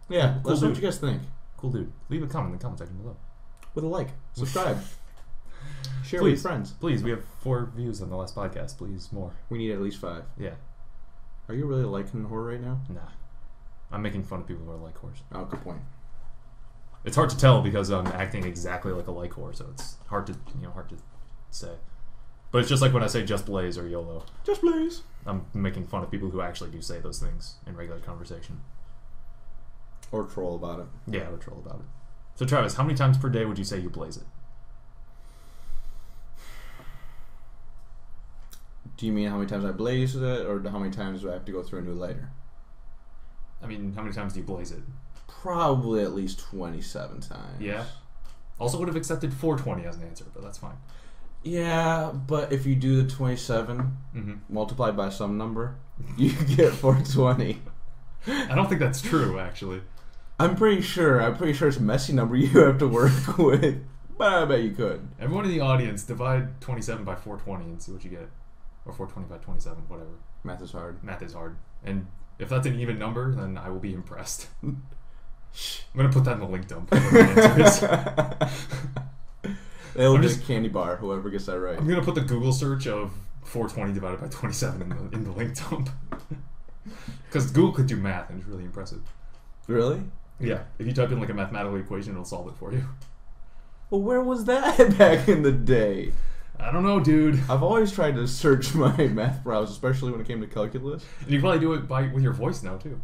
S2: Yeah,
S1: Cool
S2: let us know what
S1: dude.
S2: you guys think.
S1: Cool dude. Leave a comment in the comment section below.
S2: With a like, subscribe, share with your
S1: Please.
S2: friends.
S1: Please, we have 4 views on the last podcast. Please, more.
S2: We need at least 5.
S1: Yeah.
S2: Are you really liking horror right now?
S1: Nah. I'm making fun of people who are like horse.
S2: Oh, good point.
S1: It's hard to tell because I'm acting exactly like a like horse, so it's hard to say. But it's just like when I say just blaze or YOLO.
S2: Just please.
S1: I'm making fun of people who actually do say those things in regular conversation.
S2: Or troll about it.
S1: Yeah, or troll about it. So Travis, how many times per day would you say you blaze it?
S2: Do you mean how many times I blaze it, or how many times do I have to go through a new lighter?
S1: I mean, how many times do you blaze it?
S2: Probably at least 27 times.
S1: Yeah. Also would have accepted 420 as an answer, but that's fine.
S2: Yeah, but if you do the 27
S1: Mm-hmm.
S2: multiplied by some number, you get 420.
S1: I don't think that's true, actually.
S2: I'm pretty sure it's a messy number you have to work with, but I bet you could.
S1: Everyone in the audience, divide 27 by 420 and see what you get. Or 420 by 27, whatever.
S2: Math is hard.
S1: Math is hard. And if that's an even number, then I will be impressed. I'm going to put that in the link dump.
S2: They'll
S1: I'm
S2: get
S1: just-
S2: a candy bar, whoever gets that right.
S1: I'm going to put the Google search of 420 divided by 27 in the link dump. Because Google could do math, and it's really impressive.
S2: Really?
S1: Yeah, if you type in like a mathematical equation, it'll solve it for you.
S2: Well, where was that back in the day?
S1: I don't know, dude.
S2: I've always tried to search my math browser, especially when it came to calculus.
S1: And you can probably do it with your voice now, too.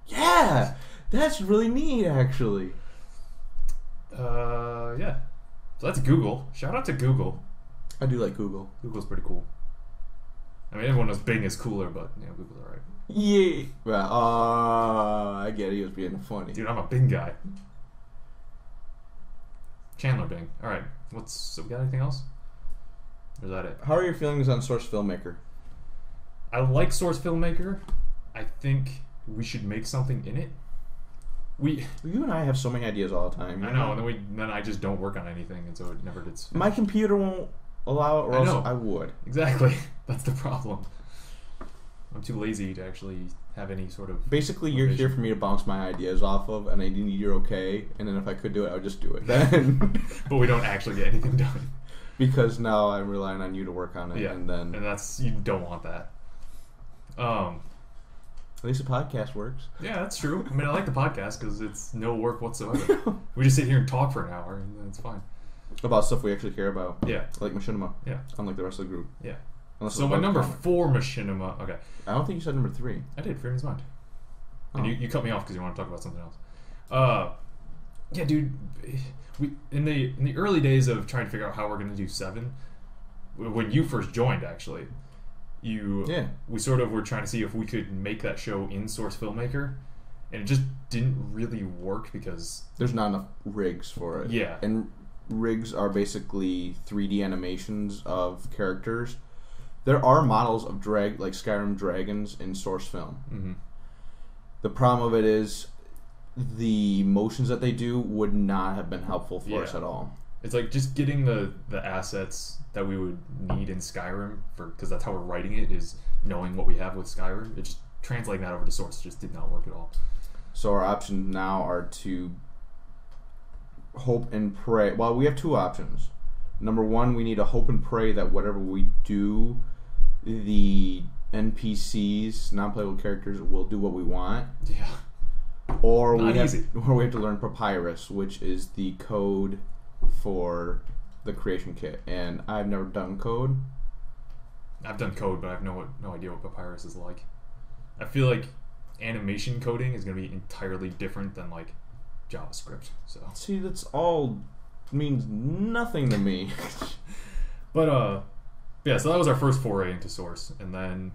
S2: Yeah! That's really neat, actually.
S1: Yeah. So that's Google. Shout out to Google.
S2: I do like Google.
S1: Google's pretty cool. I mean, everyone knows Bing is cooler, but, Google's alright.
S2: Yeah. Well, I get it. He was being funny.
S1: Dude, I'm a Bing guy. Chandler Bing. Alright. So we got anything else? Or is that it?
S2: How are your feelings on Source Filmmaker?
S1: I like Source Filmmaker. I think we should make something in it.
S2: You and I have so many ideas all the time.
S1: I know, and then I just don't work on anything, and so it never gets finished.
S2: My computer won't allow it, or else I would.
S1: Exactly. That's the problem. I'm too lazy to actually have any sort of...
S2: Basically, you're here for me to bounce my ideas off of, and I need your okay, and then if I could do it, I would just do it then.
S1: But we don't actually get anything done.
S2: Because now I'm relying on you to work on it,
S1: Yeah,
S2: and then...
S1: and that's... You don't want that.
S2: At least the podcast works.
S1: Yeah, that's true. I mean, I like the podcast because it's no work whatsoever. We just sit here and talk for an hour, and it's fine.
S2: About stuff we actually care about.
S1: Yeah.
S2: Like Machinima.
S1: Yeah.
S2: Unlike the rest of the group.
S1: Yeah.
S2: Unless
S1: So my number 4 Machinima... Okay.
S2: I don't think you said number 3.
S1: I did, Freeman's Mind.
S2: Oh.
S1: And you cut me off because you want to talk about something else. Yeah, dude. We in the early days of trying to figure out how we're going to do 7, when you first joined, actually, we sort of were trying to see if we could make that show in Source Filmmaker, and it just didn't really work because...
S2: There's not enough rigs for it.
S1: Yeah.
S2: And rigs are basically 3D animations of characters. There are models of like Skyrim dragons in Source Film.
S1: Mm-hmm.
S2: The problem of it is the motions that they do would not have been helpful for us at all.
S1: It's like just getting the assets that we would need in Skyrim, because that's how we're writing it, is knowing what we have with Skyrim. It just translating that over to Source just did not work at all.
S2: So our options now are to hope and pray. Well, we have 2 options. Number 1, we need to hope and pray that whatever we do, the NPCs, non-playable characters, will do what we want.
S1: Yeah.
S2: Or
S1: Not
S2: we have
S1: easy.
S2: to learn Papyrus, which is the code for the creation kit. And I've never done code.
S1: I've done code, but I have no idea what Papyrus is like. I feel like animation coding is going to be entirely different than like JavaScript. So
S2: See, that's all means nothing to me.
S1: But yeah, so that was our first foray into Source, and then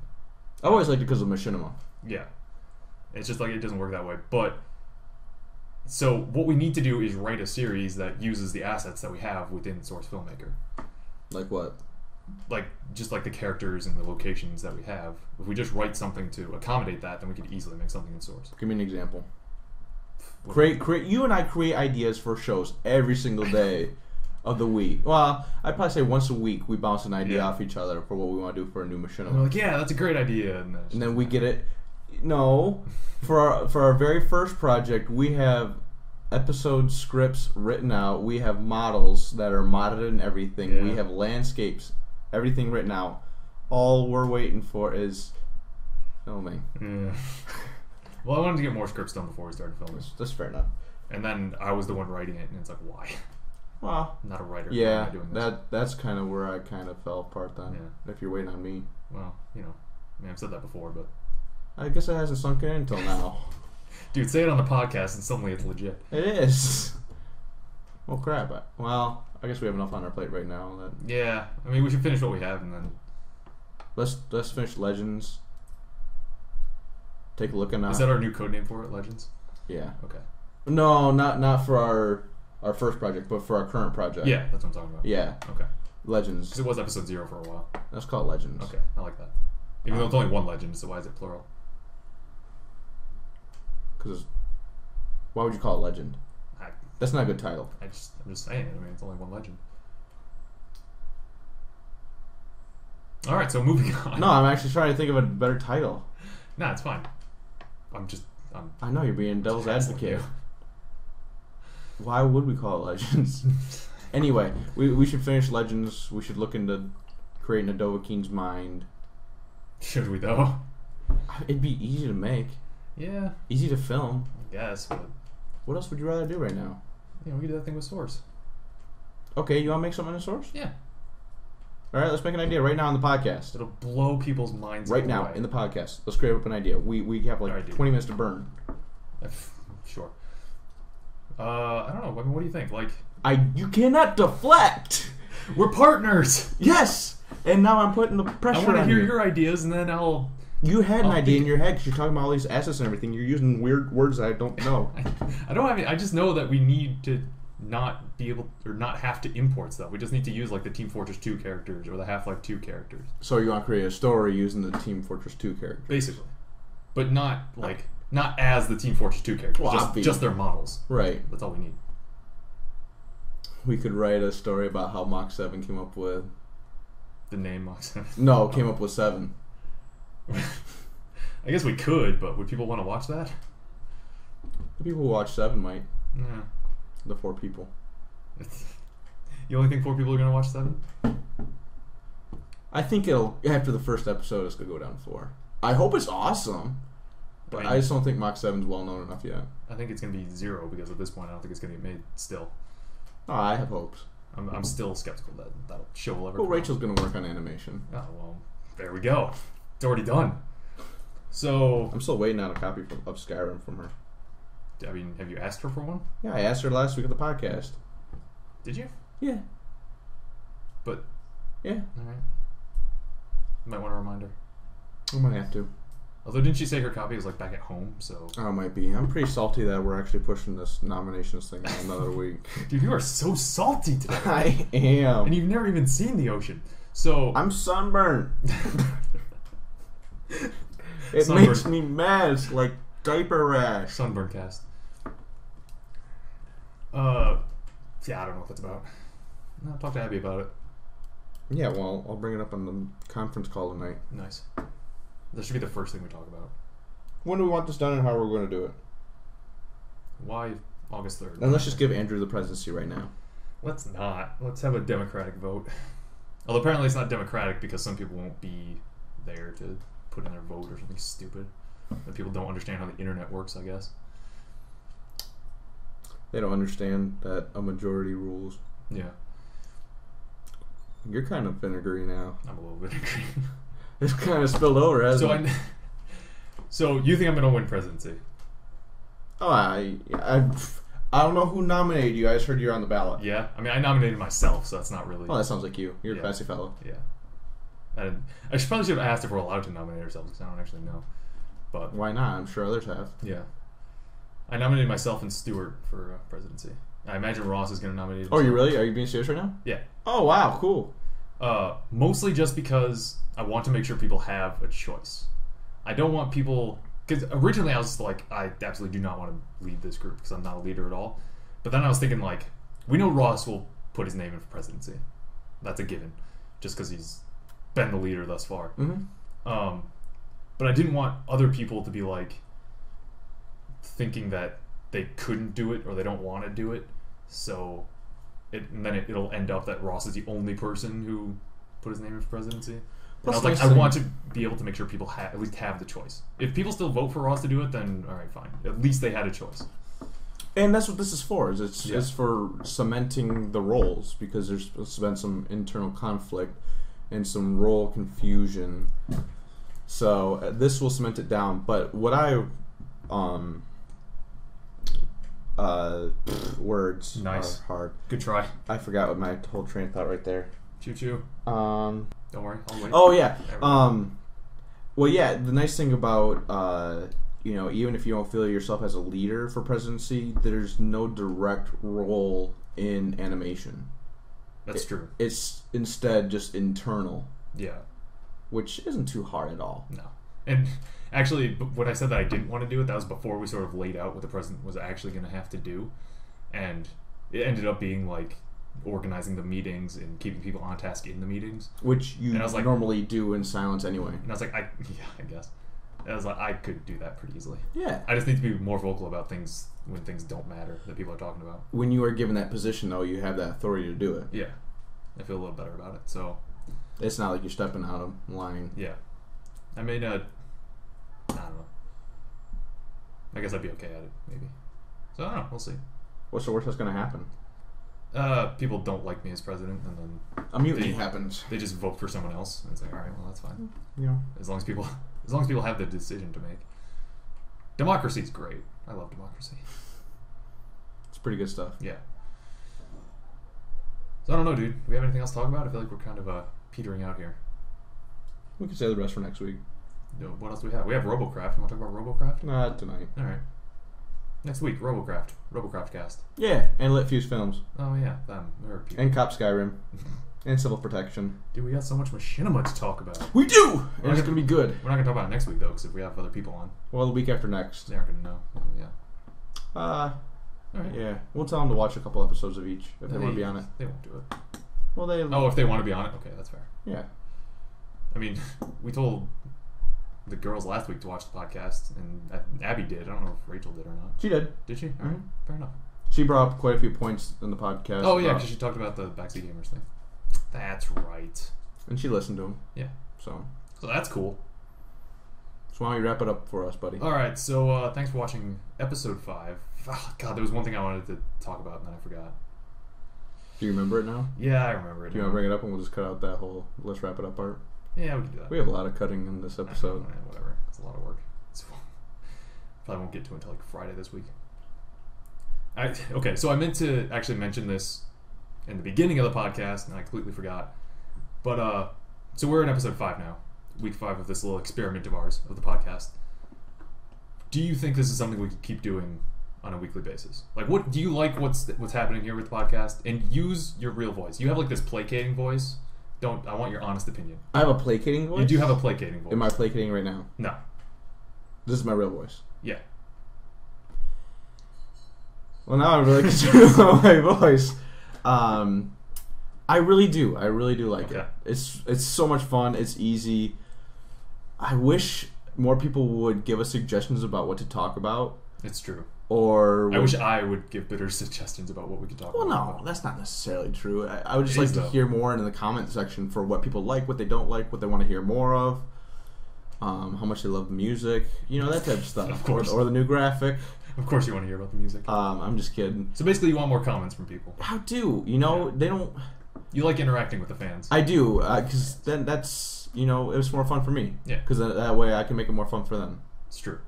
S2: I always liked it because of Machinima.
S1: yeah, it's just like it doesn't work that way. But so what we need to do is write a series that uses the assets that we have within Source Filmmaker,
S2: Like what?
S1: like just like the characters and the locations that we have. If we just write something to accommodate that, then we could easily make something in Source.
S2: Give me an example. Create. You and I create ideas for shows every single day of the week. Well, I'd probably say once a week we bounce an idea off each other for what we want to do for a new
S1: And we're
S2: Machinima.
S1: like, yeah, that's a great idea, and
S2: And then we get it. No, for our very first project, we have episode scripts written out. We have models that are modded and everything.
S1: Yeah.
S2: We have landscapes, everything written out. All we're waiting for is filming.
S1: Yeah. Well, I wanted to get more scripts done before we started filming,
S2: That's fair enough.
S1: and then I was the one writing it, and it's like, why?
S2: Well,
S1: I'm not a writer. Why am
S2: yeah,
S1: I doing this?
S2: that's kind of where I kind of fell apart then.
S1: Yeah.
S2: If you're waiting on me,
S1: Well, you know, I mean, I've said that before, but
S2: I guess it hasn't sunk in until now.
S1: dude, say it on the podcast, and suddenly it's legit.
S2: It is. Well, crap. Well, I guess we have enough on our plate right now. That
S1: Yeah, I mean, we should finish what we have, and then
S2: let's finish Legends. Take a look at
S1: is that our new code name for it, Legends?
S2: Yeah.
S1: Okay.
S2: No, not for our first project, but for our current project.
S1: Yeah, that's what I'm talking about.
S2: Yeah.
S1: Okay.
S2: Legends.
S1: Because it was episode 0 for a while.
S2: Let's call it Legends.
S1: Okay, I like that. Even though it's only one legend, so why is it plural?
S2: Because why would you call it Legend?
S1: I
S2: That's not a good title.
S1: I'm just saying it. I mean, it's only one legend. All right, so moving on.
S2: No, I'm actually trying to think of a better title.
S1: Nah, it's fine. I'm
S2: I know you're being devil's
S1: hassling
S2: advocate.
S1: you.
S2: Why would we call it Legends? Anyway, we should finish Legends. We should look into creating a Dovahkiin's mind.
S1: Should we though?
S2: It'd be easy to make,
S1: Yeah,
S2: easy to film.
S1: I guess, but
S2: What else would you rather do right now?
S1: you know, we could do that thing with Source.
S2: Okay, you want to make something in Source?
S1: Yeah,
S2: All right, let's make an idea right now on the podcast.
S1: it'll blow people's minds
S2: Right now
S1: away.
S2: in the podcast, let's create up an idea. We have like
S1: Alright, dude.
S2: 20 minutes to burn.
S1: Sure. I don't know. I mean, what do you think? Like,
S2: You cannot deflect.
S1: we're partners.
S2: Yes, and now I'm putting the
S1: I
S2: pressure
S1: want to
S2: on
S1: hear
S2: you.
S1: your ideas, and then I'll.
S2: You had an
S1: I'll
S2: idea
S1: think-
S2: in your head because you're talking about all these assets and everything. You're using weird words that I don't know.
S1: I don't have. I just know that we need to not be able or not have to import stuff. We just need to use like the Team Fortress 2 characters or the Half-Life 2 characters,
S2: So you want to create a story using the Team Fortress 2 character.
S1: basically, but not as the Team Fortress 2 characters.
S2: Well,
S1: just,
S2: obvious.
S1: just their models.
S2: Right.
S1: That's all we need.
S2: We could write a story about how Mach7 came up with...
S1: The name Mach7.
S2: No, came up with 7.
S1: I guess we could, but would people want to watch that?
S2: The people who watch 7 might.
S1: Yeah.
S2: The 4 people.
S1: You only think 4 people are going to watch 7?
S2: I think it'll, after the first episode, it's going to go down to 4. I hope it's awesome. But I just don't think Mach 7's well known enough yet.
S1: I think it's going to be 0 because at this point I don't think it's going to get made still.
S2: Oh, I have hopes.
S1: I'm still skeptical that that show will ever
S2: Well,
S1: come out.
S2: Rachel's going to work on animation.
S1: Oh, well, there we go. It's already done. So,
S2: I'm still waiting on a copy of Skyrim from her.
S1: I mean, have you asked her for one?
S2: Yeah, I asked her last week at the podcast.
S1: Did you?
S2: Yeah.
S1: But,
S2: Yeah.
S1: alright. You might want to remind her.
S2: I might have to.
S1: Although, didn't she say her copy was like back at home, so...
S2: Oh, it might be. I'm pretty salty that we're actually pushing this nominations thing another week.
S1: Dude, you are so salty today.
S2: I am.
S1: And you've never even seen the ocean. So...
S2: I'm sunburned. It
S1: Sunburn.
S2: makes me mad. It's like diaper rash.
S1: Sunburn cast. Yeah, I don't know what that's about. No, talk to Abby about it.
S2: Yeah, well, I'll bring it up on the conference call tonight.
S1: Nice. That should be the first thing we talk about.
S2: When do we want this done and how are we going to do it?
S1: Why August 3rd?
S2: And let's just give Andrew the presidency right now.
S1: Let's not. Let's have a democratic vote. Although apparently it's not democratic because some people won't be there to put in their vote or something stupid. And people don't understand how the internet works, I guess.
S2: They don't understand that a majority rules.
S1: Yeah.
S2: You're kind of vinegary now.
S1: I'm a little bit angry.
S2: It's kind of spilled over, hasn't it?
S1: So you think I'm going to win presidency?
S2: Oh, I don't know who nominated you. I just heard you're on the ballot.
S1: Yeah. I mean, I nominated myself, so that's not really...
S2: Oh, that sounds like you. You're
S1: Yeah.
S2: a classy fellow.
S1: Yeah. I probably should have asked if we're allowed to nominate ourselves because I don't actually know. But
S2: Why not? I'm sure others have.
S1: yeah. I nominated myself and Stuart for presidency. I imagine Ross is going to nominate himself.
S2: Oh, you really? Are you being serious right now?
S1: Yeah.
S2: Oh, wow. Cool.
S1: Mostly just because I want to make sure people have a choice. I don't want people... Because originally I was like, I absolutely do not want to lead this group because I'm not a leader at all. But then I was thinking like, we know Ross will put his name in for presidency. That's a given. Just because he's been the leader thus far.
S2: Mm-hmm.
S1: But I didn't want other people to be like thinking that they couldn't do it or they don't want to do it. So and then it'll end up that Ross is the only person who put his name in for presidency. And I was like, I want to be able to make sure people at least have the choice. If people still vote for Ross to do it, then all right, fine. At least they had a choice.
S2: And that's what this is for. It's
S1: Yeah.
S2: for cementing the roles because there's been some internal conflict and some role confusion. So this will cement it down. But what I words
S1: Nice.
S2: are hard.
S1: Good try.
S2: I forgot what my whole train of thought right there.
S1: Choo choo.
S2: Um.
S1: Don't worry, I'll wait.
S2: Oh yeah.
S1: Everyone.
S2: Well, yeah. The nice thing about even if you don't feel yourself as a leader for presidency, there's no direct role in animation.
S1: That's true.
S2: It's instead just internal,
S1: Yeah.
S2: which isn't too hard at all.
S1: No. And actually, when I said that I didn't want to do it, that was before we sort of laid out what the president was actually going to have to do. And it ended up being like organizing the meetings and keeping people on task in the meetings.
S2: Which you
S1: And I was like-
S2: normally do in silence anyway.
S1: And I was like, I guess. And I was like, I could do that pretty easily.
S2: Yeah.
S1: I just need to be more vocal about things when things don't matter that people are talking about.
S2: When you are given that position, though, you have that authority to do it.
S1: Yeah. I feel a little better about it. So,
S2: It's not like you're stepping out of line.
S1: yeah. I don't know. I guess I'd be okay at it, maybe. So, I don't know. We'll see.
S2: What's the worst that's going to happen?
S1: People don't like me as president, and then
S2: A mutiny
S1: They-
S2: happens.
S1: they just vote for someone else. And it's like, all right, well, that's fine.
S2: You know.
S1: As long as people have the decision to make. Democracy is great. I love democracy.
S2: It's pretty good stuff.
S1: Yeah. So I don't know, dude. Do we have anything else to talk about? I feel like we're kind of petering out here.
S2: We can say the rest for next week.
S1: What else do we have? We have Robocraft. You want to talk about Robocraft?
S2: Not tonight.
S1: All right. Next week, Robocraft cast.
S2: Yeah, and Lit Fuse Films.
S1: Oh yeah, them. There are people.
S2: And Cop Skyrim. And Civil Protection.
S1: Dude, we got so much machinima to talk about.
S2: We do! And
S1: We're
S2: it's
S1: not
S2: going to be good.
S1: We're not gonna talk about it next week though, because if we have other people on,
S2: Well, the week after next.
S1: they aren't gonna know. Oh, yeah.
S2: All
S1: right.
S2: Yeah. We'll tell them to watch a couple episodes of each if they want to be on it.
S1: They won't do it.
S2: Well, they...
S1: Oh, if they want to be on it, okay, that's fair.
S2: Yeah.
S1: I mean, we told the girls last week to watch the podcast, and Abby did. I don't know if Rachel did or not.
S2: She did.
S1: Did she? All right, fair enough.
S2: She brought up quite a few points in the podcast.
S1: Oh yeah, because she talked about the backseat gamers thing. That's right.
S2: And she listened to him.
S1: Yeah.
S2: So
S1: that's cool.
S2: So why don't you wrap it up for us, buddy?
S1: All right. So thanks for watching episode 5. Oh, God, there was one thing I wanted to talk about and then I forgot.
S2: Do you remember it now?
S1: Yeah, I remember it.
S2: Do you want to bring it up and we'll just cut out that whole let's wrap it up part?
S1: Yeah, we can do that.
S2: We have a lot of cutting in this episode.
S1: Whatever. It's a lot of work. Probably won't get to it until like Friday this week. Okay, so I meant to actually mention this in the beginning of the podcast, and I completely forgot. But, so we're in episode 5 now. Week 5 of this little experiment of ours, of the podcast. Do you think this is something we could keep doing on a weekly basis? Like, what do you like what's happening here with the podcast? And use your real voice. You have, like, this placating voice. I want your honest opinion.
S2: I have a placating voice?
S1: You do have a placating voice.
S2: Am I placating right now?
S1: No.
S2: This is my real voice.
S1: Yeah.
S2: Well, now I'm really concerned about my voice. I really do. I really do like it. It's so much fun. It's easy. I wish more people would give us suggestions about what to talk about.
S1: It's true.
S2: Or
S1: I wish I would give better suggestions about what we could talk about.
S2: Well, no, that's not necessarily true. I would just like to hear more in the comment section for what people like, what they don't like, what they want to hear more of, how much they love the music, that type of stuff.
S1: Of course.
S2: Or the new graphic.
S1: Of course you want to hear about the music.
S2: I'm just kidding.
S1: So basically you want more comments from people.
S2: I do. They don't...
S1: You like interacting with the fans.
S2: I do, because then that's, it was more fun for me.
S1: Yeah.
S2: Because that way I can make it more fun for them.
S1: It's true.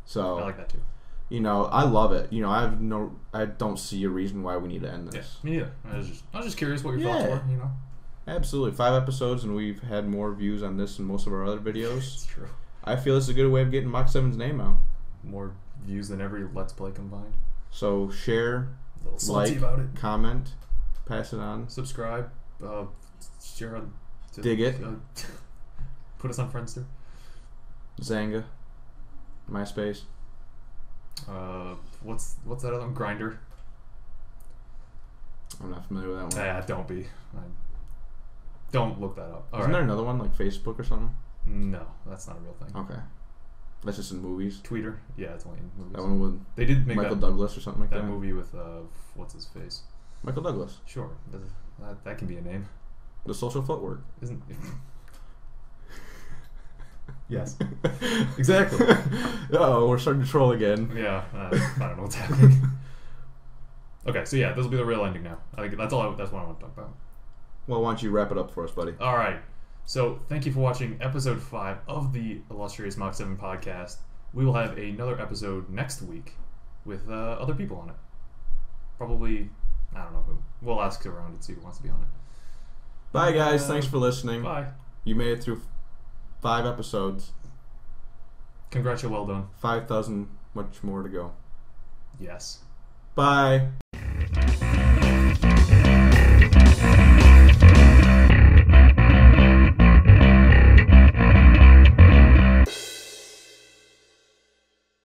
S2: So
S1: I like that too.
S2: I love it. I don't see a reason why we need to end this.
S1: Yeah, me neither. I was just curious what your thoughts were,
S2: Absolutely. 5 episodes and we've had more views on this than most of our other videos.
S1: It's true.
S2: I feel it's a good way of getting Mach7's name out.
S1: More views than every Let's Play combined.
S2: So share, like,
S1: about it.
S2: comment, pass it on.
S1: Subscribe, share on...
S2: Dig it.
S1: Put us on Friendster.
S2: Zanga. MySpace.
S1: What's that other one? Grindr.
S2: I'm not familiar with that one.
S1: Nah, don't be. Don't look that up.
S2: Isn't there another one like Facebook or something?
S1: No, that's not a real thing.
S2: Okay. That's just in movies.
S1: Tweeter? Yeah, it's only in movies.
S2: That one with
S1: they did make
S2: Michael Douglas or something like that.
S1: That movie with what's his face?
S2: Michael Douglas.
S1: Sure, that can be a name.
S2: The Social Footwork.
S1: Isn't? Yes. Exactly.
S2: Oh, we're starting to troll again.
S1: Yeah, I don't know what's happening. Okay, so yeah, this will be the real ending now. I think that's all. That's what I want to talk about.
S2: Well, why don't you wrap it up for us, buddy?
S1: All right. So thank you for watching episode 5 of the illustrious Mach7 podcast. We will have another episode next week with other people on it. Probably, I don't know who. We'll ask around and see who wants to be on it.
S2: Bye, guys. Thanks for listening.
S1: Bye.
S2: You made it through 5 episodes.
S1: Congrats, you're well done.
S2: 5,000 much more to go.
S1: Yes.
S2: Bye.